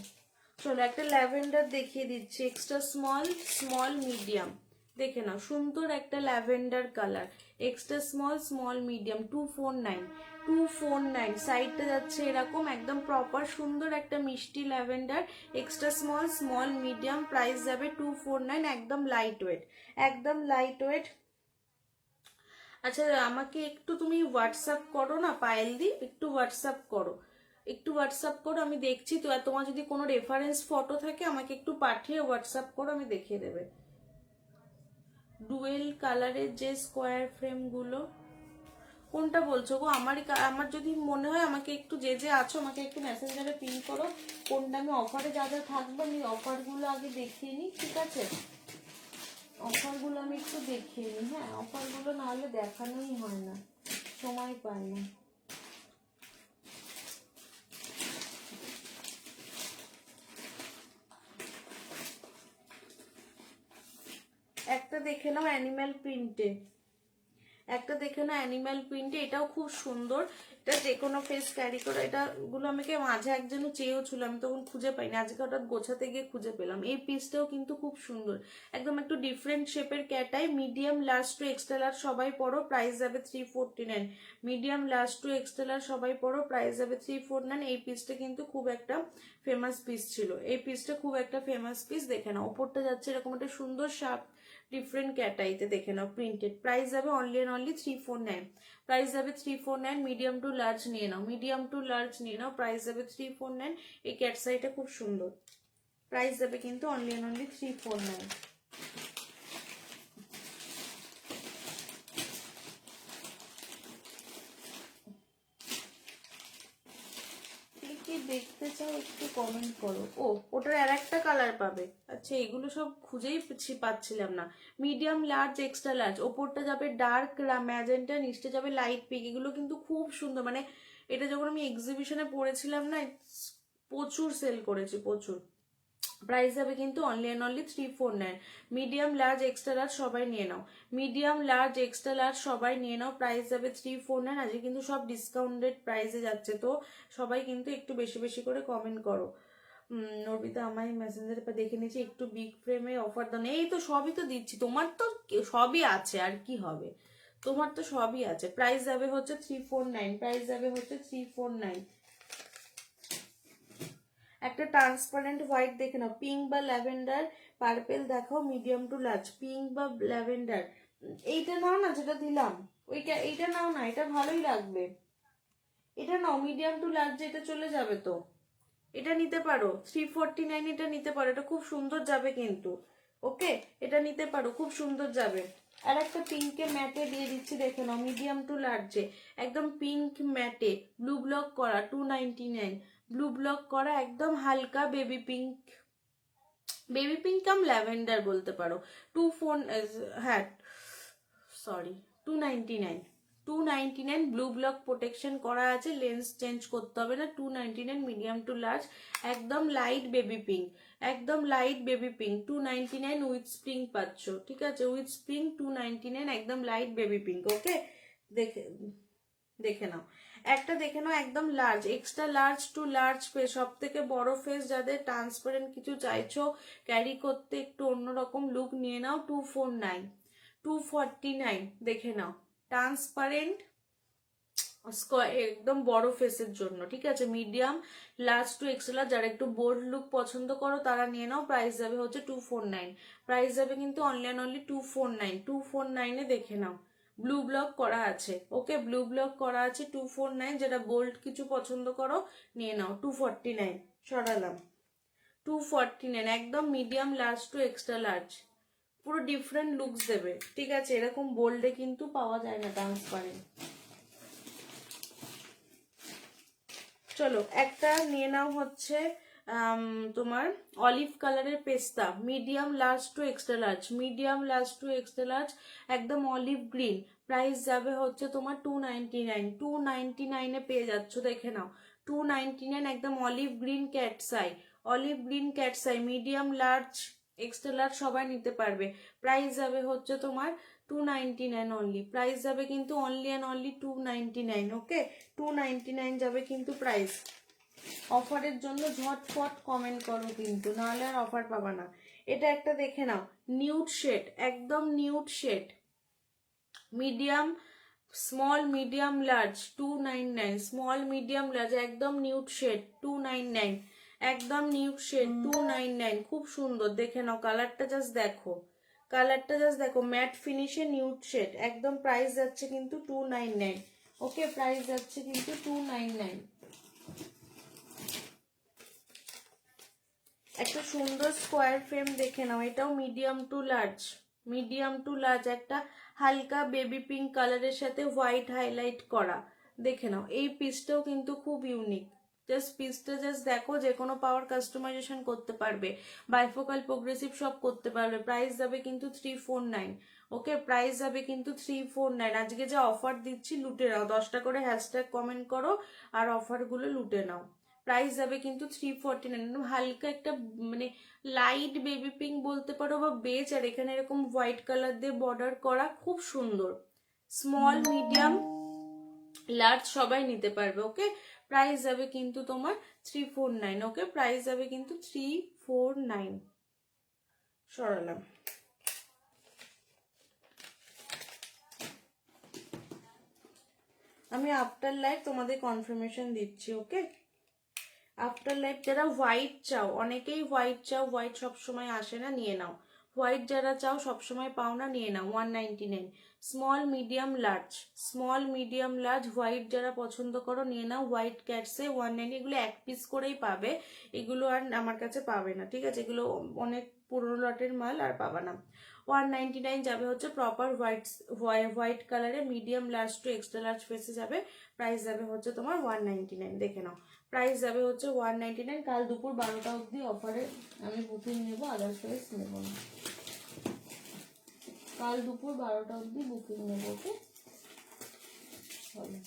চলো একটা ল্যাভেন্ডার দেখিয়ে দিচ্ছি, এক্সট্রা স্মল স্মল মিডিয়াম, দেখে নাও সুন্দর একটা lavender colour, extra small small medium 249 সাইডটা যাচ্ছে এরকম একদম প্রপার সুন্দর একটা মিষ্টি lavender, extra small small medium, price যাবে 249, একদম লাইট ওয়েট, একদম লাইট ওয়েট। আচ্ছা আমাকে একটু তুমি হোয়াটসঅ্যাপ করো না পায়েল দি, একটু হোয়াটসঅ্যাপ করো, একটু হোয়াটসঅ্যাপ করো, আমি দেখছি তো, তোমার যদি কোনো রেফারেন্স ফটো থাকে আমাকে একটু পাঠিয়ে হোয়াটসঅ্যাপ করো, আমি দেখিয়ে দেবে। ডুয়েল কালারের যে স্কোয়ার ফ্রেমগুলো, কোনটা বলছো গো? আমার যদি মনে হয় আমাকে একটু যে যে আছো আমাকে একটু মেসেঞ্জারে পিন করো কোনটা। আমি অফারে যা যা থাকবে আমি অফারগুলো আগে দেখিয়ে নিই, ঠিক আছে? অফারগুলো আমি একটু দেখিয়ে নিই। হ্যাঁ, অফারগুলো না হলে দেখানোই হয় না, সময় পাই না। একটা দেখে নাও অ্যানিম্যাল প্রিন্টে, একটা দেখে নাও অ্যানিম্যাল প্রিন্টে, এটাও খুব সুন্দর। এটা যে কোনো ফেস ক্যারি করে। এটা গুলো আমাকে মাঝে একজন চেয়েও ছিল, আমি তখন খুঁজে পাইনি, আজকে হঠাৎ গোছাতে গিয়ে খুঁজে পেলাম। এই পিসটাও কিন্তু খুব সুন্দর, একদম একটু ডিফারেন্ট শেপের cat eye. Medium large to extra large সবাই পড়ো, প্রাইস যাবে 349। Medium large to extra large সবাই পড়ো, প্রাইস যাবে 349। এই পিসটা কিন্তু খুব একটা ফেমাস পিস ছিল, এই পিসটা খুব একটা ফেমাস পিস। দেখে নাও ওপরটা যাচ্ছে এরকম একটা সুন্দর শার্প ডিফারেন্ট ক্যাটাইতে, দেখে নাও প্রিন্টেড। প্রাইস যাবে অনলি এন্ড অনলি 349। প্রাইস যাবে 349। মিডিয়াম টু লার্জ নিয়ে নাও, মিডিয়াম টু লার্জ নিয়ে নাও, প্রাইস যাবে 349। এই ক্যাট সাইটা খুব সুন্দর, প্রাইস যাবে কিন্তু অনলি এন্ড অনলি 349। কি দেখতে চাও একটু কমেন্ট করো। ও, ওটার আর একটা কালার পাবে। আচ্ছা, এগুলো সব খুঁজেই পাচ্ছিলাম না। মিডিয়াম লার্জ এক্সট্রা লার্জ, ওপরটা যাবে ডার্ক ম্যাজেন্টা, নিচটা যাবে লাইট পিঙ্ক। এগুলো কিন্তু খুব সুন্দর, মানে এটা যখন আমি এক্সিবিশনে পড়েছিলাম না, প্রচুর সেল করেছি, প্রচুর। প্রাইস যাবে কিন্তু only and only 349। Medium large extra large সবাই নিয়ে নাও, মিডিয়াম লার্জ এক্সট্রা লার্জ সবাই নিয়ে নাও, প্রাইস যাবে 349। আজকে কিন্তু সব ডিসকাউন্টেড প্রাইসে যাচ্ছে, তো সবাই কিন্তু একটু বেশি বেশি করে কমেন্ট করো। নর্বিতা আমায় মেসেঞ্জারে দেখে নিয়েছি, একটু বিগ ফ্রেমে অফার দাও। এই তো সবই তো দিচ্ছি, তোমার তো সবই আছে, আর কি হবে, তোমার তো সবই আছে। প্রাইস যাবে হচ্ছে 349, প্রাইস যাবে হচ্ছে 349। একটা ট্রান্সপারেন্ট হোয়াইট দেখে নাও, পিঙ্ক বা ল্যাভেন্ডার, পার্পেল দেখাও, মিডিয়াম টু লার্জ। পিঙ্ক বা ল্যাভেন্ডার, এইটা নাও না যেটা দিলাম, ওইটা, এইটা নাও না, এটা ভালোই লাগবে। এটা নাও, মিডিয়াম টু লার্জ, এটা চলে যাবে তো, এটা নিতে পারো। 349 এটা নিতে পারো, এটা খুব সুন্দর যাবে কিন্তু। ওকে, এটা নিতে পারো, খুব সুন্দর যাবে। আর একটা পিঙ্কে ম্যাটে দিয়ে দিচ্ছি, দেখে নাও, মিডিয়াম টু লার্জে, একদম পিঙ্ক ম্যাটে, ব্লু ব্লক করা, 299। ব্লু ব্লক করা, একদম হালকা বেবি পিঙ্ক, বেবি পিঙ্ক কাম ল্যাভেন্ডার বলতে পারো। 24, হ্যাঁ সরি, 299। 299 ব্লু ব্লক প্রোটেকশন করা আছে, লেন্স চেঞ্জ করতে হবে না। 299 মিডিয়াম টু লার্জ, একদম লাইট বেবি পিঙ্ক, একদম light baby pink. 299 with spring পাচ্ছ, ঠিক আছে, উইথ স্প্রিং 299, একদম লাইট বেবি পিঙ্ক। ওকে, দেখে দেখে নাও। একটা দেখে নাও একদম large, extra large to large face, সব থেকে বড় ফেস যাদের, ট্রান্সপারেন্ট কিছু চাইছো ক্যারি করতে, একটু অন্যরকম লুক নিয়ে নাও। 249, 249 দেখে নাও, ট্রান্সপারেন্ট একদম বড় ফেসের জন্য, ঠিক আছে। মিডিয়াম লার্জ টু এক্সেল, যারা একটু বোল্ড লুক পছন্দ করো তারা নিয়ে নাও। প্রাইস যাবে হচ্ছে 249, প্রাইস যাবে কিন্তু অনলি অ্যান্ড অনলি 249। 249 দেখে নাও, ব্লু ব্লক করা আছে। ওকে, ব্লু ব্লক করা আছে, 249। যারা বোল্ড কিছু পছন্দ করো নিয়ে নাও। 249 সরালাম, 249 একদম medium large to extra large, পুরো ডিফারেন্ট লুকস দেবে, ঠিক আছে। এরকম বোল্ডে কিন্তু পাওয়া যায় না ট্রান্সপারেন্ট। চলো একটা নিয়ে নাও হচ্ছে তোমার অলিভ কালারের পেস্তা, medium large to extra large, medium large to extra large, একদম অলিভ গ্রিন। প্রাইস যাবে হচ্ছে তোমার 299। 299 পেয়ে যাচ্ছ, দেখে নাও, 299 একদম olive green cat's eye, olive green cat's eye, medium large extra large সবাই নিতে পারবে। প্রাইস যাবে হচ্ছে তোমার 299 অনলি, প্রাইস যাবে কিন্তু অনলি অ্যান্ড অনলি 299। ওকে, 299 যাবে কিন্তু প্রাইস। অফারের জন্য ঝটফট কমেন্ট করো কিন্তু, নাহলে আর অফার পাবা না। এটা একটা দেখে নাও, নিউড শেড, একদম nude shade, medium small medium large 299, small medium large একদম নিউড শেড 299, একদম নিউড শেড 299, খুব সুন্দর। দেখে নাও কালারটা, জাস্ট দেখো কালারটা, জাস্ট দেখো, ম্যাট ফিনিশে নিউড শেড একদম। প্রাইস যাচ্ছে কিন্তু 299। ওকে, প্রাইস যাচ্ছে কিন্তু 299। একটা সুন্দর স্কোয়ার ফ্রেম দেখে নাও, এটাও medium to large, medium to large, একটা হালকা বেবি পিঙ্ক কালারের সাথে হোয়াইট হাইলাইট করা। দেখে নাও, এই পিসটাও কিন্তু খুব ইউনিক। জাস্ট পিসটা জাস্ট দেখো, যে কোনো পাওয়ার কাস্টমাইজেশন করতে পারবে, বাইফোকাল প্রোগ্রেসিভ সব করতে পারবে। প্রাইস যাবে কিন্তু 349। ওকে, প্রাইস যাবে কিন্তু 349। আজকে যে অফার দিচ্ছি লুটে নাও, 10টা করে হ্যাশট্যাগ কমেন্ট করো আর অফারগুলো লুটে নাও। প্রাইস যাবে কিন্তু 349। হালকা একটা মানে লাইট বেবি পিঙ্ক বলতে পারো বা বেজ, আর এখানে এরকম হোয়াইট কালার দিয়ে বর্ডার করা, খুব সুন্দর। স্মল মিডিয়াম লার্জ সবাই নিতে পারবে। ওকে, প্রাইস যাবে কিন্তু তোমার 349। ওকে, প্রাইস যাবে কিন্তু 349। সরালাম। আমি আফটার লাইভ তোমাদের কনফার্মেশন দিচ্ছি। ওকে, আফটার লাইভ যারা হোয়াইট চাও, অনেকেই হোয়াইট চাও, হোয়াইট সবসময় আসে না, নিয়ে নাও। হোয়াইট যারা চাও সবসময় পাও না, নিয়ে নাও। 199। Small medium large, small medium large white যারা পছন্দ করো নিয়ে নাও। হোয়াইট ক্যাটসে 190। এগুলো এক পিস করেই পাবে, এগুলো আর আমার কাছে পাবে না, ঠিক আছে? এগুলো অনেক পুরোনো লটের মাল, আর পাবা না। 199 যাবে হচ্ছে প্রপার হোয়াইট কালারে, medium large to extra large ফেসে যাবে। প্রাইস যাবে হচ্ছে তোমার 199। দেখে নাও, প্রাইস যাবে হচ্ছে 199। কাল দুপুর 12টা অবধি অফারে আমি বুকিং নেবো, আদার প্রাইস নেবো না। কাল দুপুর 12টা অবধি বুকিং নেবো। ওকে, চলো।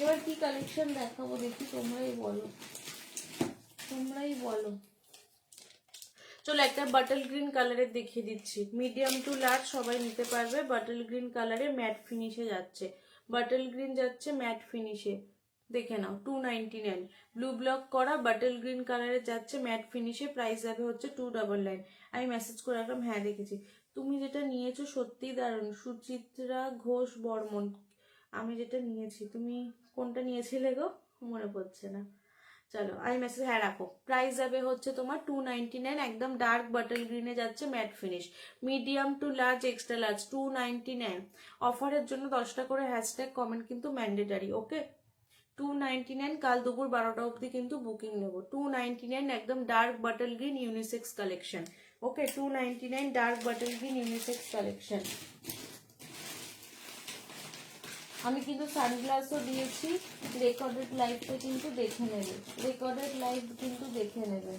এবার কি কালেকশন দেখাবো দেখি, তোমরাই বলো, তোমরাই বলো। চলো একটা বাটল গ্রিন কালারের দেখিয়ে দিচ্ছি। মিডিয়াম টু লার্জ সবাই নিতে পারবে। বাটল গ্রিন কালারে ম্যাট ফিনিশে যাচ্ছে, বাটল গ্রিন যাচ্ছে ম্যাট ফিনিশে। দেখে নাও, 299। ব্লু ব্লক করা বাটল গ্রিন কালারে যাচ্ছে ম্যাট ফিনিশে। প্রাইস যাবে হচ্ছে 299। আমি মেসেজ করে রাখলাম, হ্যাঁ দেখেছি। তুমি যেটা নিয়েছো সত্যিই দারুণ, সুচিত্রা ঘোষ বর্মন। আমি যেটা নিয়েছি, তুমি কোনটা নিয়েছিলে গো? মনে পড়ছে না। চলো আমি মেসেজ, হ্যাঁ রাখো। প্রাইস যাবে হচ্ছে তোমার 299। একদম ডার্ক বাটল গ্রিনে যাচ্ছে mat finish. Medium to large extra large 299। অফারের জন্য 10টা করে হ্যাশট্যাগ কমেন্ট কিন্তু ম্যান্ডেটারি। ওকে, 299। কাল দুপুর 12টা অবধি কিন্তু বুকিং নেবো। 299 একদম dark bottle green unisex collection. Okay, 299 dark bottle green unisex collection. আমি কিন্তু সানগ্লাসও দিয়েছি। রেকর্ডেড লাইভটা কিন্তু দেখে নেবে, রেকর্ডেড লাইভ কিন্তু দেখে নেবে।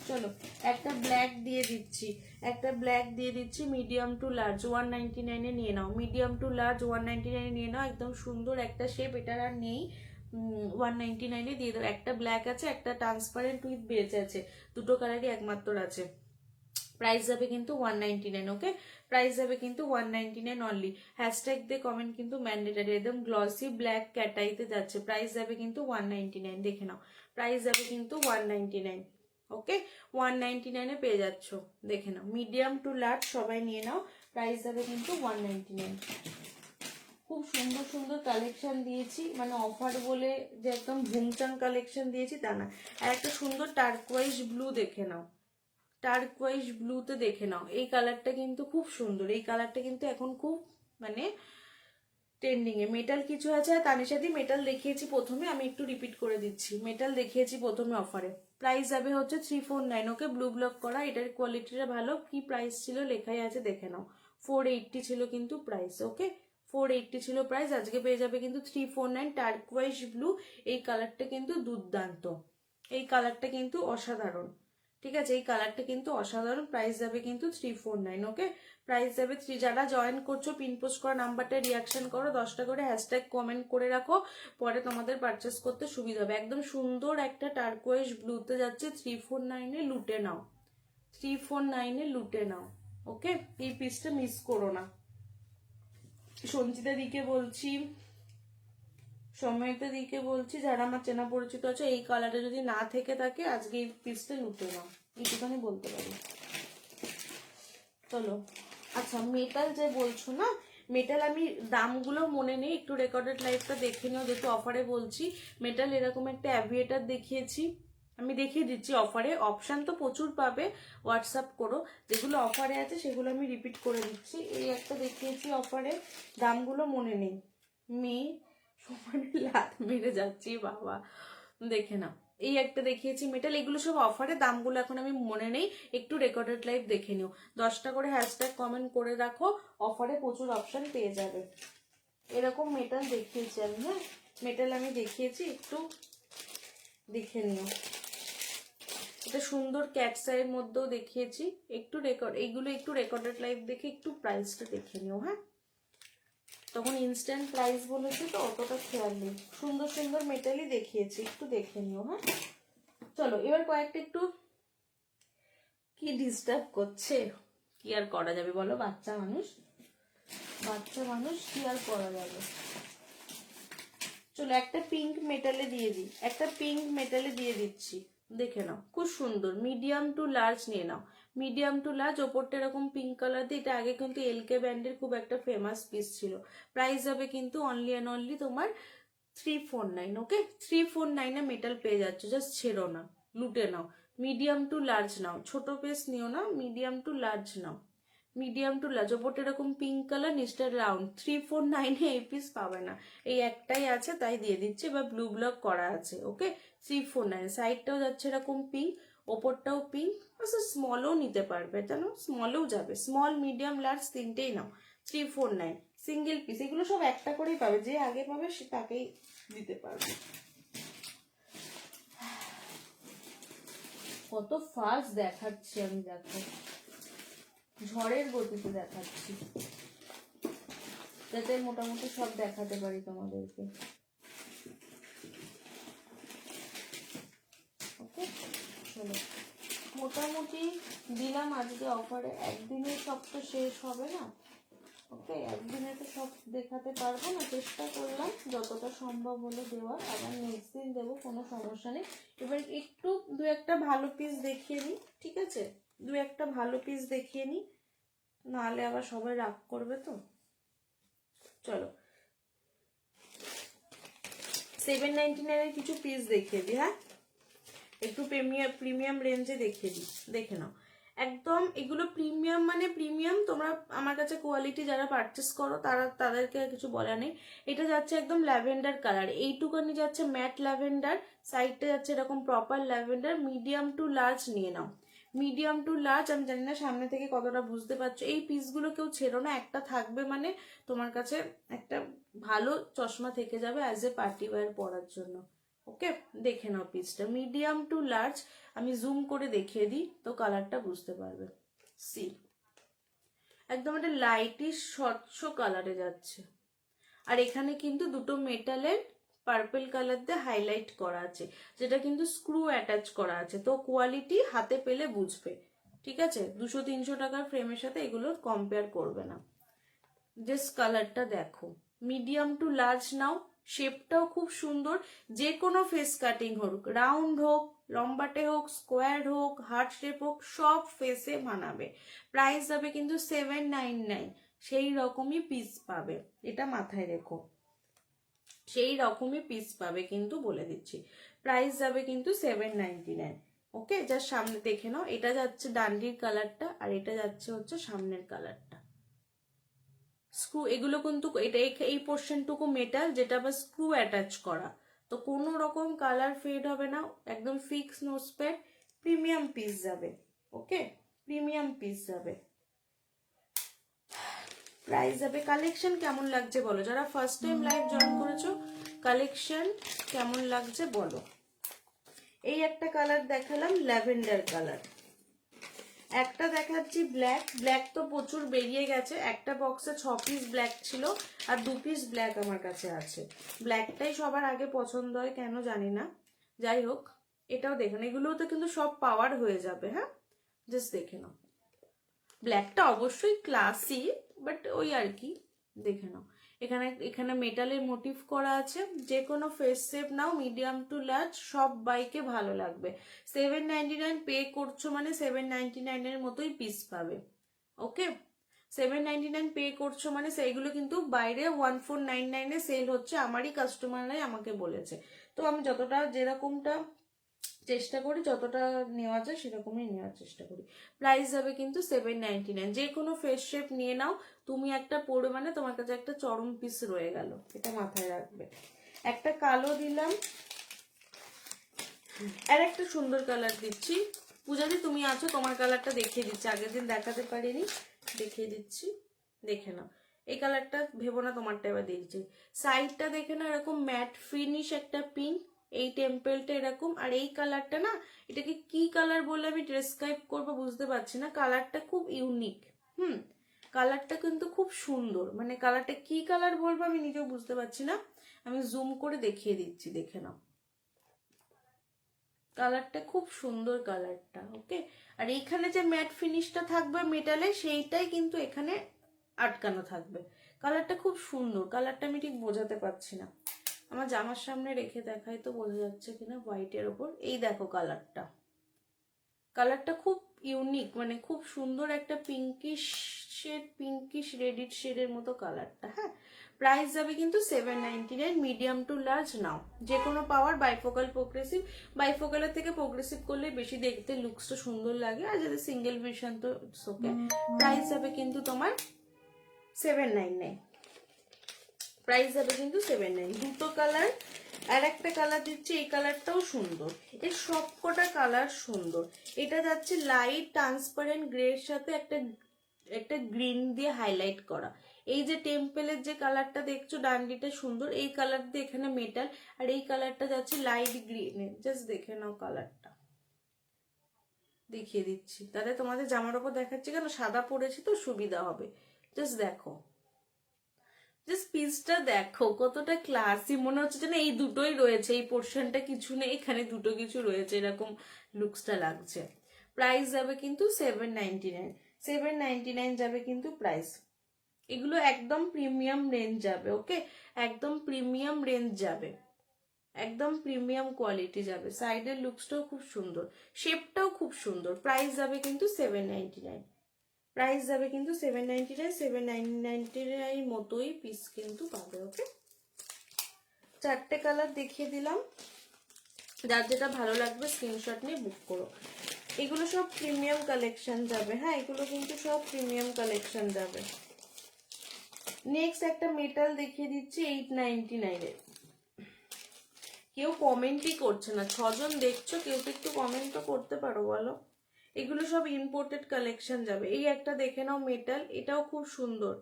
চলো একটা ব্ল্যাক দিয়ে দিচ্ছি, একটা ব্ল্যাক দিয়ে দিচ্ছি। মিডিয়াম টু লার্জ 199-এ নিয়ে নাও। মিডিয়াম টু লার্জ 199-এ নিয়ে নাও। একদম সুন্দর একটা শেপ, এটার আর নেই। 199-এ দিয়ে দাও। একটা ব্ল্যাক আছে, একটা ট্রান্সপারেন্ট উইথ বেজ আছে, দুটো কালারই একমাত্র আছে। প্রাইস যাবে কিন্তু 199। ওকে, প্রাইস যাবে কিন্তু 199 অনলি। হ্যাশট্যাগ দিয়ে কমেন্ট কিন্তু ম্যান্ডেটারি। একদম গ্লসি ব্ল্যাক ক্যাটাইতে যাচ্ছে। প্রাইস যাবে কিন্তু 199। দেখে নাও, প্রাইস যাবে কিন্তু 199। ওকে, 199-এ পেয়ে যাচ্ছ। দেখে নাও, মিডিয়াম টু লার্জ সবাই নিয়ে নাও। প্রাইস যাবে কিন্তু 199। খুব সুন্দর সুন্দর কালেকশন দিয়েছি, মানে অফার বলে যে একদম ভুমচাং কালেকশন দিয়েছি তা না। আর একটা সুন্দর টার্কোয়াইজ ব্লু দেখে নাও, টার্কোয়াইজ ব্লুতে দেখে নাও। এই কালারটা কিন্তু খুব সুন্দর, এই কালারটা কিন্তু এখন খুব মানে ট্রেন্ডিং এ। মেটাল কিছু আছে, আর তানিশাদি মেটাল দেখিয়েছি প্রথমে, আমি একটু রিপিট করে দিচ্ছি। মেটাল দেখিয়েছি প্রথমে অফারে। প্রাইস যাবে হচ্ছে 349। ওকে, ব্লু ব্লক করা, এটার কোয়ালিটিটা ভালো। কি প্রাইস ছিল লেখাই আছে, দেখে নাও। 480 ছিল কিন্তু প্রাইস। ওকে, 480 ছিল প্রাইস, আজকে পেয়ে যাবে কিন্তু 349। টার্কোয়াইজ ব্লু, এই কালারটা কিন্তু দুর্দান্ত, এই কালারটা কিন্তু অসাধারণ। ঠিক আছে, এই কালারটা কিন্তু অসাধারণ। প্রাইস যাবে কিন্তু 349। ওকে, প্রাইস যাবে 3। যারা জয়েন করছো পিন পোস্ট করা নাম্বারটা রিয়াকশন করো, 10টা করে হ্যাশট্যাগ কমেন্ট করে রাখো, পরে তোমাদের পারচেস করতে সুবিধা হবে। একদম সুন্দর একটা টার্কোয়েজ ব্লুতে যাচ্ছে 349-এ, লুটে নাও। 349-এ লুটে নাও। ওকে, এই পিসটা মিস করো না। সঞ্চিতা দিকে বলছি, সময়তে দিকে বলছি, যারা আমার চেনা পরিচিত আছে, এই কালারটা যদি না থেকে থাকে আজকে এই পিসটা লুটে নাও, এইটুখানি বলতে পারি। চলো, আচ্ছা মেটাল যে বলছো না, মেটাল আমি দামগুলো মনে নেই, একটু রেকর্ডেড লাইভটা দেখে নিও, যেহেতু অফারে বলছি। মেটাল এরকম একটা অ্যাভিয়েটার দেখিয়েছি, আমি দেখিয়ে দিচ্ছি অফারে। অপশান তো প্রচুর পাবে, হোয়াটসঅ্যাপ করো। যেগুলো অফারে আছে সেগুলো আমি রিপিট করে দিচ্ছি। এই একটা দেখিয়েছি অফারে, দামগুলো মনে নেই। মেয়ে সমানে লাত মেরে যাচ্ছি বাবা, দেখে নাও। এই একটা দেখিয়েছি মেটাল, এগুলো সব অফারে, দামগুলো এখন আমি মনে নেই, একটু রেকর্ডেড লাইভ দেখে নিও। 10টা করে হ্যাশট্যাগ কমেন্ট করে রাখো, অফারে প্রচুর অপশন পেয়ে যাবে। এরকম মেটাল দেখিয়েছি আমি, হ্যাঁ মেটাল আমি দেখিয়েছি, একটু দেখে নিও। এটা সুন্দর ক্যাটসাইয়ের মধ্যেও দেখিয়েছি, একটু এইগুলো একটু রেকর্ডেড লাইভ দেখে একটু প্রাইসটা দেখে নিও। হ্যাঁ, তখন ইনস্ট্যান্ট প্রাইস বলেছে তো অতটা খেয়াল নেই, সুন্দর সুন্দর মেটালই দেখিয়েছি, একটু দেখে নিও। হ্যাঁ চলো এবার কয়েকটা একটু, কি ডিস্টার্ব করছে, কি আর করা যাবে বলো, বাচ্চা মানুষ কি আর করা যাবে। চলো একটা পিঙ্ক মেটালে দিয়ে দিই, একটা পিঙ্ক মেটালে দিয়ে দিচ্ছি, দেখে নাও, খুব সুন্দর, মিডিয়াম টু লার্জ নিয়ে নাও, মিডিয়াম টু লার্জ, ওপরটা এরকম পিঙ্ক কালার দিয়ে, এটা আগে কিন্তু এলকে ব্র্যান্ডের খুব একটা ফেমাস পিস ছিল। প্রাইস হবে কিন্তু অনলি অ্যান্ড অনলি তোমার 349। ওকে 349 মেটাল পেয়ে যাচ্ছ, জাস্ট ছেড়ো না, লুটে নাও। মিডিয়াম টু লার্জ নাও, ছোট পিস নিও না, medium to large now, medium to large, ওপরটা এরকম পিঙ্ক কালার, নিচটা রাউন্ড। 349 এই পিস পাবে না, এই একটাই আছে তাই দিয়ে দিচ্ছে, বা ব্লু ব্লক করা আছে। ওকে 349, সাইডটাও যাচ্ছে এরকম পিঙ্ক, ওপরটাও পিঙ্ক, আচ্ছা স্মলও নিতে পারবে, জানো স্মলও যাবে, স্মল মিডিয়াম লার্জ তিনটেই নাও। 349 সিঙ্গেল পিস, এগুলো সব একটা করেই পাবে, যে আগে পাবে সে তাকেই দিতে পারবে। কত ফাস্ট দেখাচ্ছি আমি, দেখো ঝড়ের গতিতে দেখাচ্ছি, যাতে মোটামুটি সব দেখাতে পারি তোমাদেরকে। ওকে চলো মোটামুটি দিলাম আজকে অফারে, একদিনে সব তো শেষ হবে না। ওকে একদিনে তো সব দেখাতে পারবো না, চেষ্টা করলাম যতটা সম্ভব হলো দেওয়ার, আবার নেক্সট দিন দেবো, কোনো সমস্যা নেই। এবার একটু দু একটা ভালো পিস দেখিয়ে নিই, ঠিক আছে, দু একটা ভালো পিস দেখিয়ে নিই, নাহলে আবার সবাই রাগ করবে তো। চলো 799 কিছু পিস দেখিয়ে দিই, হ্যাঁ একটু প্রিমিয়াম রেঞ্জে দেখিয়ে দিই, দেখে নাও। একদম এগুলো প্রিমিয়াম, মানে প্রিমিয়াম, তোমরা আমার কাছে কোয়ালিটি যারা পারচেস করো তাদেরকে কিছু বলা নেই। এটা যাচ্ছে একদম ল্যাভেন্ডার কালার, এইটুকানি যাচ্ছে ম্যাট ল্যাভেন্ডার, সাইডটা যাচ্ছে এরকম proper lavender, medium to large নিয়ে নাও, মিডিয়াম টু লার্জ। আমি জানি না সামনে থেকে কতটা বুঝতে পারছো, এই পিসগুলো কেউ ছেড়ো না, একটা থাকবে মানে তোমার কাছে একটা ভালো চশমা থেকে যাবে অ্যাজ এ পার্টি ওয়্যার পরার জন্য। ওকে দেখে নাও পিসটা, মিডিয়াম টু লার্জ, আমি জুম করে দেখিয়ে দিই তো কালারটা বুঝতে পারবে। সি একদম একটা লাইটিশ স্বচ্ছ কালারে যাচ্ছে, আর এখানে কিন্তু দুটো মেটালের পার্পল কালার দিয়ে হাইলাইট করা আছে, যেটা কিন্তু স্ক্রু অ্যাটাচ করা আছে, তো কোয়ালিটি হাতে পেলে বুঝবে। ঠিক আছে 200-300 টাকার ফ্রেমের সাথে এগুলো কম্পেয়ার করবে না। জাস্ট কালারটা দেখো, মিডিয়াম টু লার্জ নাও, শেপটাও খুব সুন্দর, যে কোনো ফেস কাটিং হোক, রাউন্ড হোক, লম্বাটে হোক, স্কোয়ার হোক, হার্ট শেপ হোক, সব ফেসে মানাবে। প্রাইস যাবে কিন্তু 799, সেই রকমই পিস পাবে, এটা মাথায় রেখো, সেই রকমই পিস পাবে কিন্তু, বলে দিচ্ছি প্রাইস যাবে কিন্তু 799। ওকে যা সামনে দেখে নাও, এটা যাচ্ছে ডান্ডির কালারটা, আর এটা যাচ্ছে হচ্ছে সামনের কালারটা। স্ক্রু এগুলো কিন্তু এটা এই পোর্শনটুকু মেটাল, যেটা আবার স্ক্রু অ্যাটাচ করা, তো কোনো রকম কালার ফেড হবে না, একদম fix nose pad, premium piece যাবে। ওকে প্রিমিয়াম পিস যাবে, প্রাইস যাবে। কালেকশন কেমন লাগছে বলো, যারা ফার্স্ট টাইম লাইভ জয়েন করেছো কালেকশন কেমন লাগছে বলো। এই একটা কালার দেখালাম ল্যাভেন্ডার কালার, একটা দেখাচ্ছি ব্ল্যাক, ব্ল্যাক তো প্রচুর বেরিয়ে গেছে, একটা বক্সে 6 পিস ব্ল্যাক ছিল, আর 2 পিস ব্ল্যাক আমার কাছে আছে, ব্ল্যাকটাই সবার আগে পছন্দ হয় কেন জানি না, যাই হোক এটাও দেখেন, এগুলোতে কিন্তু সব পাওয়ার হয়ে যাবে। হ্যাঁ জাস্ট দেখে নাও, ব্ল্যাকটা অবশ্যই ক্লাসি, বাট ওই আর কি, দেখে নাও। এখানে এখানে মেটালের মোটিভ করা আছে, যে কোনো face shape now, medium to large, সব বাইকে ভালো লাগবে। 799 পে করছো মানে 799 এর মতোই পিস পাবে। ওকে 799 পে করছো মানে সেইগুলো কিন্তু বাইরে 1499 এ সেল হচ্ছে, আমারই কাস্টমাররাই আমাকে বলেছে, তো আমি যতটা যেরকমটা চেষ্টা করি, যতটা নেওয়া যায় সেরকমই নেওয়ার চেষ্টা করি। প্রাইস যাবে কিন্তু 799, যে কোনো ফেস শেপ নিয়ে নাও, তুমি একটা পরে মানে তোমার কাছে একটা চরম পিস রয়ে গেল, এটা মাথায় রাখবে। একটা কালো দিলাম, আর একটা সুন্দর কালার দিচ্ছি, পূজাদি তুমি আছো, তোমার কালারটা দেখিয়ে দিচ্ছি, আগের দিন দেখাতে পারিনি, দেখিয়ে দিচ্ছি, দেখে নাও। এই কালারটা ভেবো না তোমারটা, এবার দিয়েছি। সাইডটা দেখে না এরকম ম্যাট ফিনিশ একটা পিঙ্ক, এই টেম্পেলটা এরকম, আর এই কালারটা না, এটাকে কি কালার বলে আমি ডেসক্রাইব করবো বুঝতে পারছি না, কালারটা খুব ইউনিক। কালারটা কিন্তু খুব সুন্দর, মানে কালারটা কি কালার বলবো আমি নিজেও বুঝতে পারছি না, আমি জুম করে দেখিয়ে দিচ্ছি, দেখে নাও। কালারটা খুব সুন্দর কালারটা, ওকে। আর এইখানে যে ম্যাট ফিনিশটা থাকবে মেটালে, সেইটাই কিন্তু এখানে আটকানো থাকবে। কালারটা খুব সুন্দর, কালারটা আমি ঠিক বোঝাতে পারছি না, আমার জামার সামনে রেখে দেখাই তো বোঝা যাচ্ছে কিনা, হোয়াইটের ওপর, এই দেখো কালারটা, কালারটা খুব ইউনিক, মানে খুব সুন্দর একটা পিঙ্কিশ শেড, পিঙ্কিশ রেডিশ শেডের মতো কালারটা। হ্যাঁ, প্রাইস যাবে কিন্তু 799, মিডিয়াম টু লার্জ নাও, যে কোনো পাওয়ার, বাইফোকাল প্রোগ্রেসিভ, বাইফোকালের থেকে প্রোগ্রেসিভ করলে বেশি দেখতে লুকসটা সুন্দর লাগে, আর যদি সিঙ্গেল ভিশন তো ওকে। প্রাইস যাবে কিন্তু তোমার 799, প্রাইস যাবে কিন্তু 799। দুটো কালার, আর একটা কালার দিচ্ছি, এই কালারটাও সুন্দর, এর সবকটা কালার সুন্দর। এটা যাচ্ছে লাইট ট্রান্সপারেন্ট গ্রের সাথে একটা গ্রিন দিয়ে হাইলাইট করা। এই যে টেম্পলের যে কালারটা দেখছো ডান্ডিটা সুন্দর, এই কালার দিয়ে এখানে মেটাল, আর এই কালারটা যাচ্ছে লাইট গ্রিন। জাস্ট দেখে নাও কালারটা, দেখিয়ে দিচ্ছি, তাহলে তোমাদের জামার ওপর দেখাচ্ছি কেন, সাদা পরেছি তো সুবিধা হবে। জাস্ট দেখো, জাস্ট পিসটা দেখো কতটা ক্লাসি, মনে হচ্ছে যেন এই দুটোই রয়েছে, এই পোর্শনটা কিছু নেই, এখানে দুটো কিছু রয়েছে, এরকম লুকসটা লাগছে। প্রাইস যাবে কিন্তু 799, 799 যাবে কিন্তু প্রাইস। এগুলো একদম প্রিমিয়াম রেঞ্জ যাবে, ওকে, একদম প্রিমিয়াম রেঞ্জ যাবে, একদম প্রিমিয়াম কোয়ালিটি যাবে। সাইডের লুকসটাও খুব সুন্দর, শেপটাও খুব সুন্দর। প্রাইস যাবে কিন্তু 799, প্রাইস যাবে কিন্তু 799, 799 মতোই পিস কিন্তু পাবে, ওকে। চারটে কালার দেখিয়ে দিলাম, যার যেটা ভালো লাগবে স্ক্রিনশট নিয়ে বুক করো। এগুলো সব প্রিমিয়াম কালেকশন যাবে, হ্যাঁ, এগুলো কিন্তু সব প্রিমিয়াম কালেকশন যাবে। নেক্সট একটা মেটাল দেখিয়ে দিচ্ছি 899 এর। কেউ কমেন্টই করছে না, 6 জন দেখছো, কেউ তো একটু কমেন্ট তো করতে পারো বলো। এগুলো সব ইম্পোর্টেড কালেকশন যাবে। এই একটা দেখে নাও মেটাল, এটাও খুব সুন্দর,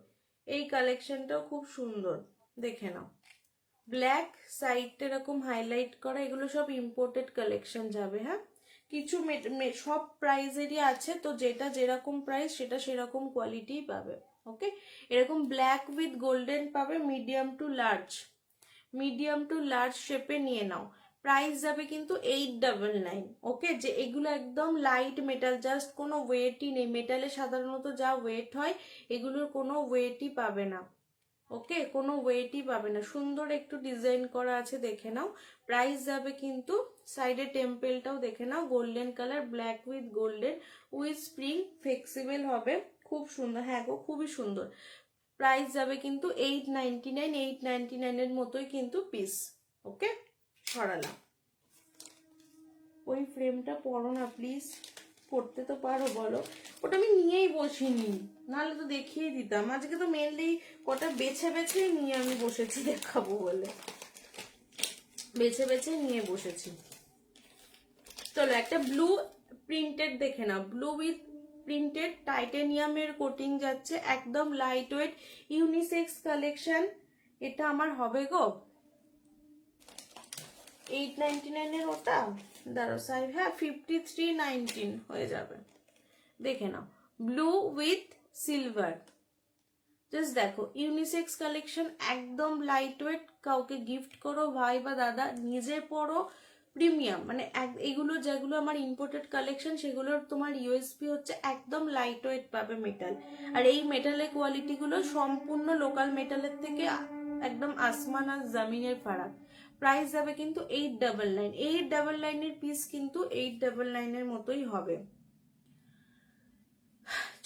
এই কালেকশনটাও খুব সুন্দর, দেখে নাও। ব্ল্যাক সাইডটা এরকম হাইলাইট করা, এগুলো সব ইম্পোর্টেড কালেকশন যাবে। হ্যাঁ, কিছু সব প্রাইজেরই আছে, তো যেটা যেরকম প্রাইস সেটা সেরকম কোয়ালিটিই পাবে, ওকে। এরকম ব্ল্যাক উইথ গোল্ডেন পাবে, medium to large, medium to large শেপে নিয়ে নাও। প্রাইস যাবে কিন্তু 899, ওকে। যে এগুলো একদম লাইট মেটাল, জাস্ট কোনো ওয়েটই নেই, মেটালে সাধারণত যা ওয়েট হয় এগুলোর কোনো ওয়েটই পাবে না, ওকে, কোনো ওয়েটই পাবে না। সুন্দর একটু ডিজাইন করা আছে, দেখে নাও। প্রাইস যাবে কিন্তু, সাইডে টেম্পেলটাও দেখে নাও, golden colour, black with golden with spring, flexible হবে, খুব সুন্দর, হ্যাঁ গো খুবই সুন্দর। প্রাইস যাবে কিন্তু 899, 899 এর মতোই কিন্তু পিস, ওকে। সরালাম, ওই ফ্রেমটা পরো না প্লিজ, পড়তে তো পারো বলো, ওটা আমি নিয়েই বসিনি, নাহলে তো দেখিয়ে দিতাম। আজকে তো মেনলি কটা বেছে বেছে নিয়ে আমি বসেছি দেখাবো বলে, বেছে বেছে নিয়ে বসেছি। চলো একটা ব্লু প্রিন্টেড দেখে নাও, ব্লু উইথ প্রিন্টেড টাইটেনিয়ামের কোটিং যাচ্ছে, একদম লাইট ওয়েট ইউনিসেক্স কালেকশন। এটা আমার হবে গো 899 এর, ওটা দাঁড়ো সাইজ, হ্যাঁ 5319 হয়ে যাবে, দেখে নাও। ব্লু উইথ সিলভার, জাস্ট দেখো ইউনিসেক্স কালেকশন, একদম লাইট ওয়েট, কাউকে গিফট করো, ভাই বা দাদা, নিজে পরো, প্রিমিয়াম। মানে এগুলো যেগুলো আমার ইম্পোর্টেড কালেকশন, সেগুলোর তোমার ইউএসপি হচ্ছে একদম লাইট ওয়েট পাবে মেটাল, আর এই মেটালের কোয়ালিটিগুলো সম্পূর্ণ লোকাল মেটালের থেকে একদম আসমান আর জমিনের ফারাক। প্রাইস যাবে কিন্তু 899, 899 এর পিস কিন্তু 899 এর মতোই হবে।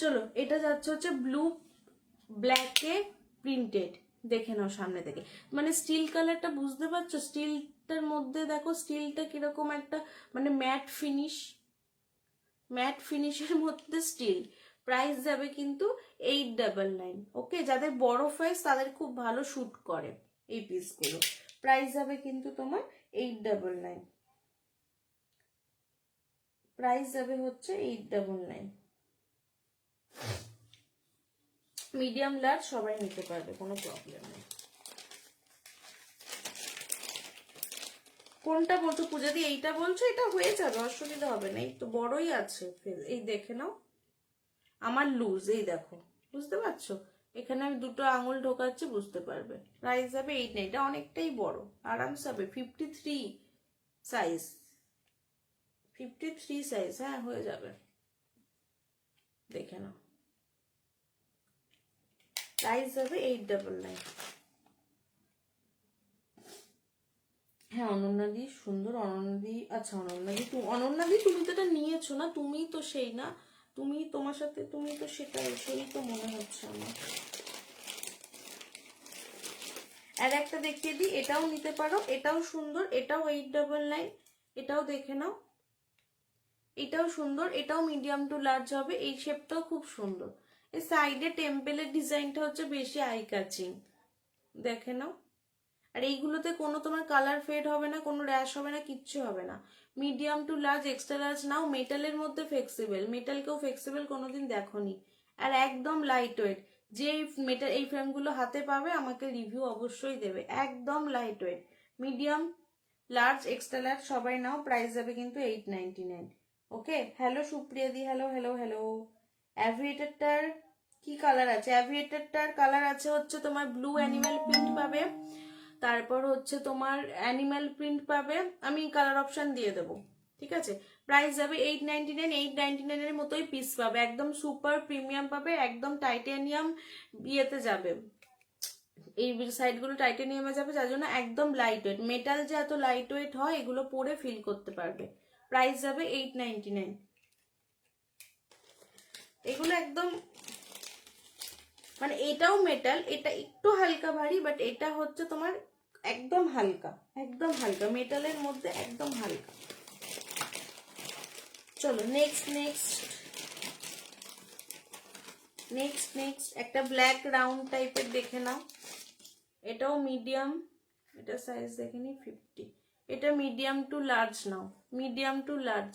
চলো এটা যাচ্ছে হচ্ছে ব্লু ব্ল্যাকে প্রিন্টেড, দেখে নাও সামনে থেকে, মানে স্টিল কালারটা বুঝতে পারছো, স্টিলটার মধ্যে দেখো স্টিলটা কিরকম একটা, মানে ম্যাট ফিনিশ, ম্যাট ফিনিশের মধ্যে স্টিল। প্রাইস যাবে কিন্তু 899, ওকে। যাদের বড় ফেস তাদের খুব ভালো শুট করে এই পিসগুলো। প্রাইস যাবে কিন্তু তোমার 899, প্রাইস যাবে হচ্ছে 899। মিডিয়াম লার্জ সবাই নিতে পারবে, কোনো প্রবলেম নেই। কোনটা বলছো পূজা দি? এইটা বলছো? এটা হয়ে যাবে, অসুবিধা হবে না, এই তো বড়ই আছে। এই দেখে নাও, আমার লুজ, এই দেখো, বুঝতে পারছো? এখানে আমি দুটো আঙুল ঢোকাচ্ছি, বুঝতে পারবে। প্রাইস যাবে 8 এটা অনেকটাই বড়, আরামসে হবে। 53 সাইজ, 53 সাইজ, হ্যাঁ হয়ে যাবে, দেখে নাও। প্রাইস যাবে 899। হ্যাঁ অনন্যাদি সুন্দর, অনন্যাদি, আচ্ছা অনন্যাদি তুমি তো এটা নিয়েছো না, তুমি তো সেই না, তুমি তোমার সাথে তুমি তো সেটাই, সেই তো মনে হচ্ছে আমার। আর একটা দেখিয়ে দিই, এটাও নিতে পারো, এটাও সুন্দর, এটাও 899, এটাও দেখে নাও, এটাও সুন্দর, এটাও মিডিয়াম টু লার্জ হবে, এই শেপটাও খুব সুন্দর। এই সাইডে টেম্পেলের ডিজাইনটা হচ্ছে বেশি আই কাচিং, দেখে নাও। আর এইগুলোতে কোনো তোমার কালার ফেড হবে না, কোনো র্যাশ হবে না, কিচ্ছু হবে না। Medium to large, extra large নাও। মেটালের মধ্যে ফ্লেক্সিবল, মেটালকেও ফ্লেক্সিবল কোনোদিন দেখোনি। আর একদম লাইট ওয়েট, যে মেটাল এই ফ্রেমগুলো হাতে পাবে আমাকে রিভিউ অবশ্যই দেবে, একদম light weight. Medium large extra large সবাই নাও, প্রাইস যাবে কিন্তু 899। ওকে, হ্যালো সুপ্রিয়া দি, হ্যালো হ্যালো হ্যালো। অ্যাভিয়েটারটার কি কালার আছে? অ্যাভিয়েটারটার কালার আছে হচ্ছে তোমার ব্লু অ্যানিমেল প্রিন্ট পাবে, তারপর হচ্ছে তোমার অ্যানিমাল প্রিন্ট পাবে, আমি কালার অপশন দিয়ে দেবো, ঠিক আছে। প্রাইস যাবে 899। 899 এর মতোই পিস পাবে, একদম সুপার প্রিমিয়াম পাবে, একদম টাইটানিয়াম ইয়েতে যাবে, এই সাইডগুলো টাইটানিয়ামে যাবে, যার জন্য একদম লাইট ওয়েট। মেটাল যে এত লাইট ওয়েট হয়, এগুলো পরে ফিল করতে পারবে। প্রাইস যাবে 899। এগুলো একদম মানে এটাও মেটাল, এটা একটু হালকা ভারী, বাট এটা হচ্ছে তোমার একদম হালকা, একদম হালকা, মেটালের মধ্যে একদম হালকা। চলো নেক্সট নেক্সট নেক্সট নেক্সট একটা ব্ল্যাক রাউন্ড টাইপের দেখে নাও, এটাও মিডিয়াম, এটা সাইজ দেখে নি 50, এটা medium to large now, medium to large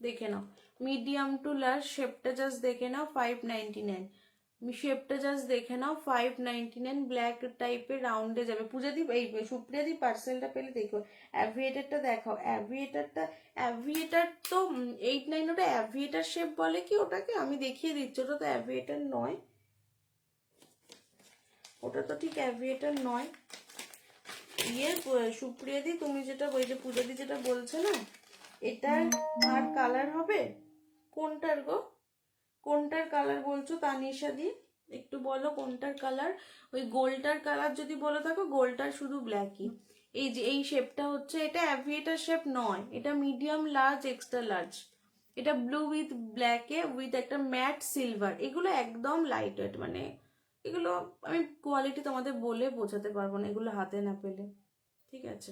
দেখে নাও, মিডিয়াম টু লার্জ, শেপটা জাস্ট দেখে নাও 599, শেপটা জাস্ট দেখে নাও 599, ব্ল্যাক টাইপের রাউন্ডে যাবে। পূজা দি, এই সুপ্রিয়া দি পার্সেলটা পেলে দেখো, অ্যাভিয়েটারটা দেখাও, অ্যাভিয়েটার তো 89, ওটা অ্যাভিয়েটার শেপ বলে কি ওটাকে? আমি দেখিয়ে দিচ্ছি, ওটা তো অ্যাভিয়েটার নয়, ওটা তো ঠিক অ্যাভিয়েটার নয়। ইয়ে সুপ্রিয়া দি তুমি যেটা, ওই যে পূজা দি যেটা বলছে না, এটার আর কালার হবে কোনটার গো? কোনটার কালার বলছো তানিশা দি? একটু বলো কোনটার কালার। ওই গোলটার কালার যদি বলে থাকো, গোলটার শুধু ব্ল্যাকই। এই যে এই শেপটা হচ্ছে, এটা অ্যাভিয়েটার শেপ নয়, এটা মিডিয়াম লার্জ এক্সট্রা লার্জ, এটা ব্লু উইথ ব্ল্যাকে উইথ একটা ম্যাট সিলভার, এগুলো একদম লাইট ওয়েট, মানে এগুলো আমি কোয়ালিটি তোমাদের বলে বোঝাতে পারবো না, এগুলো হাতে না পেলে, ঠিক আছে?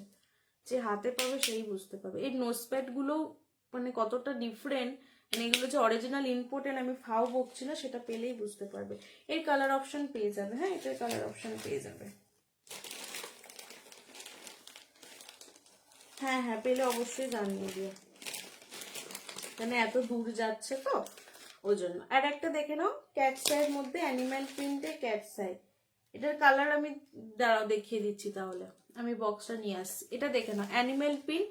যে হাতে পাবে সেই বুঝতে পারবে। এই নোজপ্যাড গুলো মানে কতটা ডিফারেন্ট, মানে এগুলো যে অরিজিনাল ইম্পোর্টেন্ট, আমি ফাও বকছি না, সেটা পেলেই বুঝতে পারবে। এর কালার অপশন পেয়ে যাবে, হ্যাঁ এটার কালার অপশন পেয়ে যাবে, হ্যাঁ হ্যাঁ পেলে অবশ্যই জানিয়ে দিও, মানে এত দূর যাচ্ছে তো ওই জন্য। আর একটা দেখে নাও, ক্যাটসাইয়ের মধ্যে অ্যানিম্যাল প্রিন্টে ক্যাটসাই, এটার কালার আমি দাঁড়াও দেখিয়ে দিচ্ছি, তাহলে আমি বক্সটা নিয়ে আসছি। এটা দেখে নাও, animal print,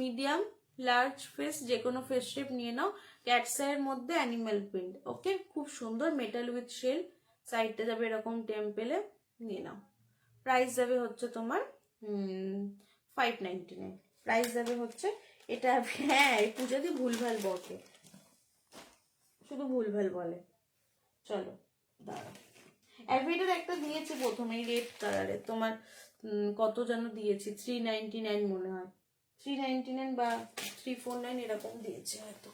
medium large face, যে কোনো ফেস শেপ নিয়ে নাও, ক্যাটসাইয়ের মধ্যে অ্যানিম্যাল প্রিন্ট, ওকে খুব সুন্দর, মেটাল উইথ শেল, সাইডটা যাবে এরকম টেম্পেলে, নিয়ে নাও। প্রাইস যাবে হচ্ছে তোমার 599, প্রাইস যাবে হচ্ছে এটা। হ্যাঁ পূজা দি ভুলভাল বকে, শুধু ভুলভাল বলে। চলো দাঁড়াও, অ্যাভিয়েটার একটা দিয়েছে প্রথমেই রেড কালারের, তোমার কত যেন দিয়েছি, 399 মনে হয়, 399 বা 349 এরকম দিয়েছে হয়তো।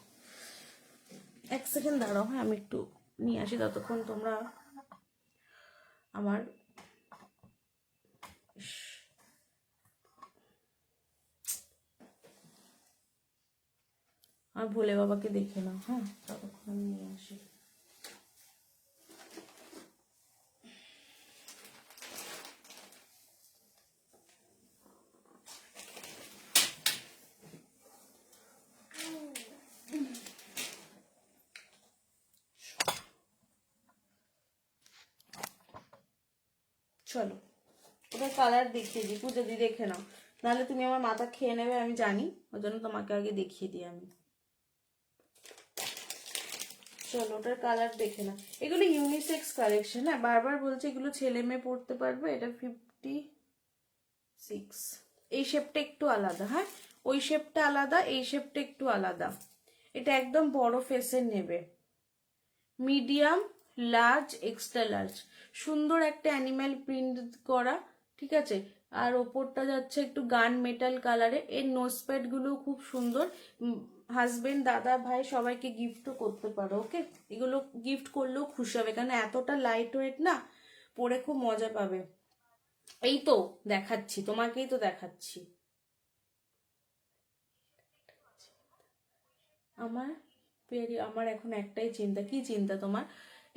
এক সেকেন্ড দাঁড়াও, হ্যাঁ আমি একটু নিয়ে আসি, ততক্ষণ তোমরা আমার ভোলে বাবাকে দেখে নাও, হ্যাঁ ততক্ষণ আমি নিয়ে আসি। চলো ওটার কালার দেখিয়ে দিই, পুজো দি দেখে নাও, নাহলে তুমি আমার মাথা খেয়ে নেবে আমি জানি, ওই জন্য তোমাকে আগে দেখিয়ে দিই আমি। চলো ওটার কালার দেখে নাও। এগুলো ইউনিসেক্স কালেকশন, হ্যাঁ বারবার বলছে এগুলো ছেলে মেয়ে পড়তে পারবে। এটা 56। এই শেপটা একটু আলাদা, হ্যাঁ ওই শেপটা আলাদা, এই শেপটা একটু আলাদা। এটা একদম বড় ফেসের নেবে, মিডিয়াম, লার্জ, এক্সট্রা লার্জ। সুন্দর একটা অ্যানিম্যাল প্রিন্ট করা, ঠিক আছে। আর ওপরটা যাচ্ছে একটু গান মেটাল কালারে। এর নোজ প্যাড গুলো খুব সুন্দর, হাজবেন্ড, দাদা, ভাই সবাইকে গিফটও করতে পারো। ওকে, এগুলো গিফট করলেও খুশি হবে, কারণ এতটা লাইট ওয়েট না, পরে খুব মজা পাবে। এই তো দেখাচ্ছি, তোমাকেই তো দেখাচ্ছি। আমার আমার এখন একটাই চিন্তা, কি চিন্তা তোমার?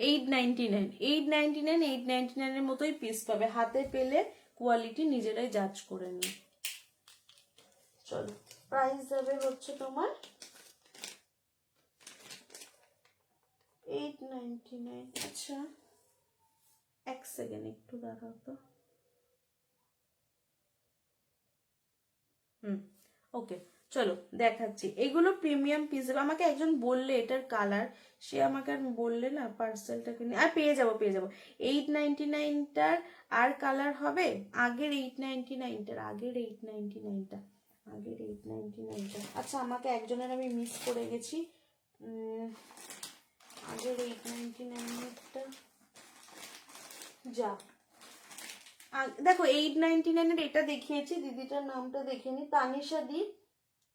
899, 899, 899 মতোই পিস পাবে, হাতে পেলে কোয়ালিটি নিজেরাই জাজ করে নি। চলো প্রাইস যাবে হচ্ছে তোমার 899। আচ্ছা এক সেকেন্ড একটু দাঁড়াও তো। ওকে চলো দেখাচ্ছি। এগুলো প্রিমিয়াম পিস। আমাকে একজন বললে এটার কালার, সে আমাকে আর বললে না পার্সেলটাকে নিয়ে, আর পেয়ে যাবো পেয়ে যাবো। 899টার আর কালার হবে, আগের 899টার, আগের 899টা, আগের 899টা। আচ্ছা আমাকে একজনের আমি মিস করে গেছি, আগের 899টা যা। দেখো 899-এর এটা দেখিয়েছি, দিদিটার নামটা দেখে নি, তানিশা দি।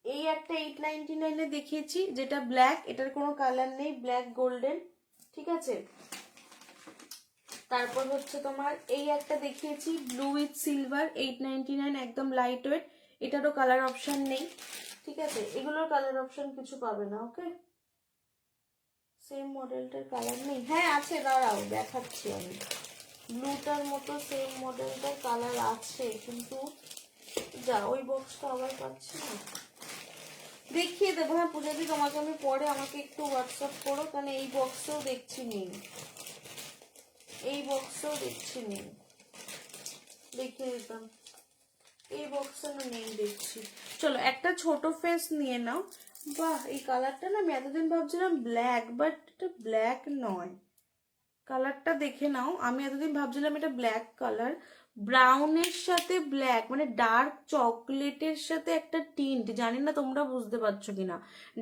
এই একটা 899-এ দেখিয়েছি যেটা ব্ল্যাক, এটার কোনো কালার নেই, ব্ল্যাক গোল্ডেন, ঠিক আছে। তারপর হচ্ছে তোমার এই একটা দেখিয়েছি ব্লু উইথ সিলভার, 899, একদম লাইট ওয়েট, এটারও কালার অপশন নেই, ঠিক আছে। এগুলোর কালার অপশন কিছু পাবে না। ওকে, সেম মডেলটার কালার নেই, হ্যাঁ আছে, দাঁড়াও দেখাচ্ছি আমি। ব্লুটার মতো সেম মডেলটার কালার আছে, কিন্তু যা ওই বক্সটা আবার পাচ্ছি না। দেখিয়ে দেবো, হ্যাঁ পূজাদি তোমাকে আমি পরে, আমাকে একটু হোয়াটসঅ্যাপ করো, কারণ এই বক্সেও দেখছি নেই, এই বক্সেও দেখছি নেই, দেখিয়ে দিতাম, এই বক্সে নেই দেখছি। চলো একটা ছোট ফেস নিয়ে নাও। বাহ এই কালারটা না আমি এতদিন ভাবছিলাম ব্ল্যাক, বাট এটা ব্ল্যাক নয়, কালারটা দেখে নাও। আমি এতদিন ভাবছিলাম এটা ব্ল্যাক কালার, ব্রাউনের সাথে ব্ল্যাক, মানে ডার্ক চকলেটের সাথে একটা টিন্ট, জানি না তোমরা বুঝতে পারছো কিনা,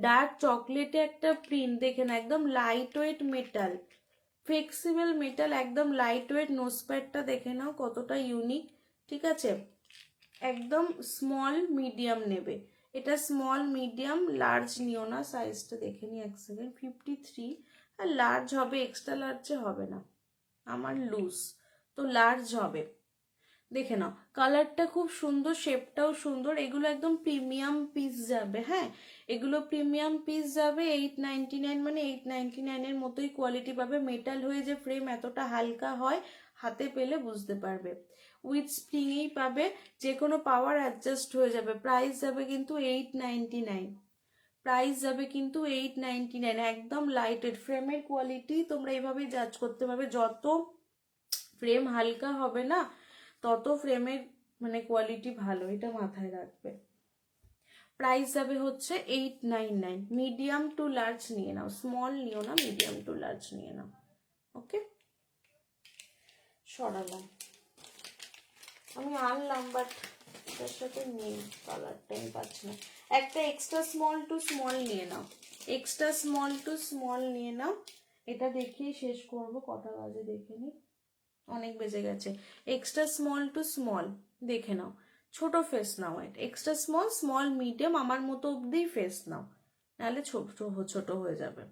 ডার্ক চকলেটে একটা প্রিন্ট, দেখে না, একদম light weight metal, flexible metal, একদম লাইট ওয়েট। নোজপ্যাডটা দেখে নাও কতটা ইউনিক, ঠিক আছে। একদম স্মল মিডিয়াম নেবে, এটা স্মল মিডিয়াম, লার্জ নিও না। সাইজটা দেখে নি এক সেকেন্ড, 53। আর লার্জ হবে, এক্সট্রা লার্জে হবে না, আমার লুজ, তো লার্জ হবে। দেখে নাও কালারটা খুব সুন্দর, শেপটাও সুন্দর। এগুলো একদম প্রিমিয়াম পিস যাবে, হ্যাঁ এগুলো প্রিমিয়াম পিস যাবে। 899 মানে 899-এর মতোই কোয়ালিটি পাবে। মেটাল হয়ে যে ফ্রেম এতটা হালকা হয়, হাতে পেলে বুঝতে পারবে। উইথ স্প্রিংই পাবে, যে কোনো পাওয়ার অ্যাডজাস্ট হয়ে যাবে। প্রাইস যাবে কিন্তু 899, প্রাইস যাবে কিন্তু 899, একদম লাইট ওয়েট। ফ্রেমের কোয়ালিটি তোমরা এইভাবেই জাজ করতে পারবে, যত ফ্রেম হালকা হবে না তত ফ্রেমের মানে কোয়ালিটি ভালো, এটা মাথায় রাখবে। প্রাইস যাবে হচ্ছে 899। মিডিয়াম টু লার্জ নিয়ে নাও, স্মল নিও না, মিডিয়াম টু লার্জ নিয়ে নাও। ওকে সরালাম, আমি আনলাম বাট এটার সাথে নেই, কালারটা আমি পাচ্ছি না। একটা এক্সট্রা স্মল টু স্মল নিয়ে নাও, এক্সট্রা স্মল টু স্মল নিয়ে নাও। এটা দেখিয়ে শেষ করব, কটা বাজে দেখে নি, অনেক বেজে গেছে। এক্সট্রা স্মল টু স্মল দেখে নাও, ছোট ফেস নাও, এক্সট্রা স্মল, স্মল মিডিয়াম, আমার মতো অব্দি ফেস নাও, নাহলে ছোট ছোট হয়ে যাবে।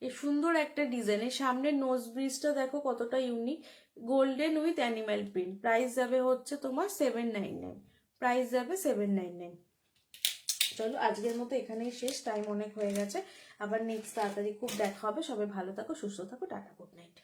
এই সুন্দর একটা ডিজাইন, এর সামনে নোজ ব্রিজটা দেখো কতটা unique, golden with animal print. Price যাবে হচ্ছে তোমার 799, প্রাইস যাবে 799। চলো আজকের মতো এখানেই শেষ, টাইম অনেক হয়ে গেছে, আবার নেক্সট তাড়াতাড়ি খুব দেখা হবে। সবাই ভালো থাকো, সুস্থ থাকো, টাটা, গুড নাইট।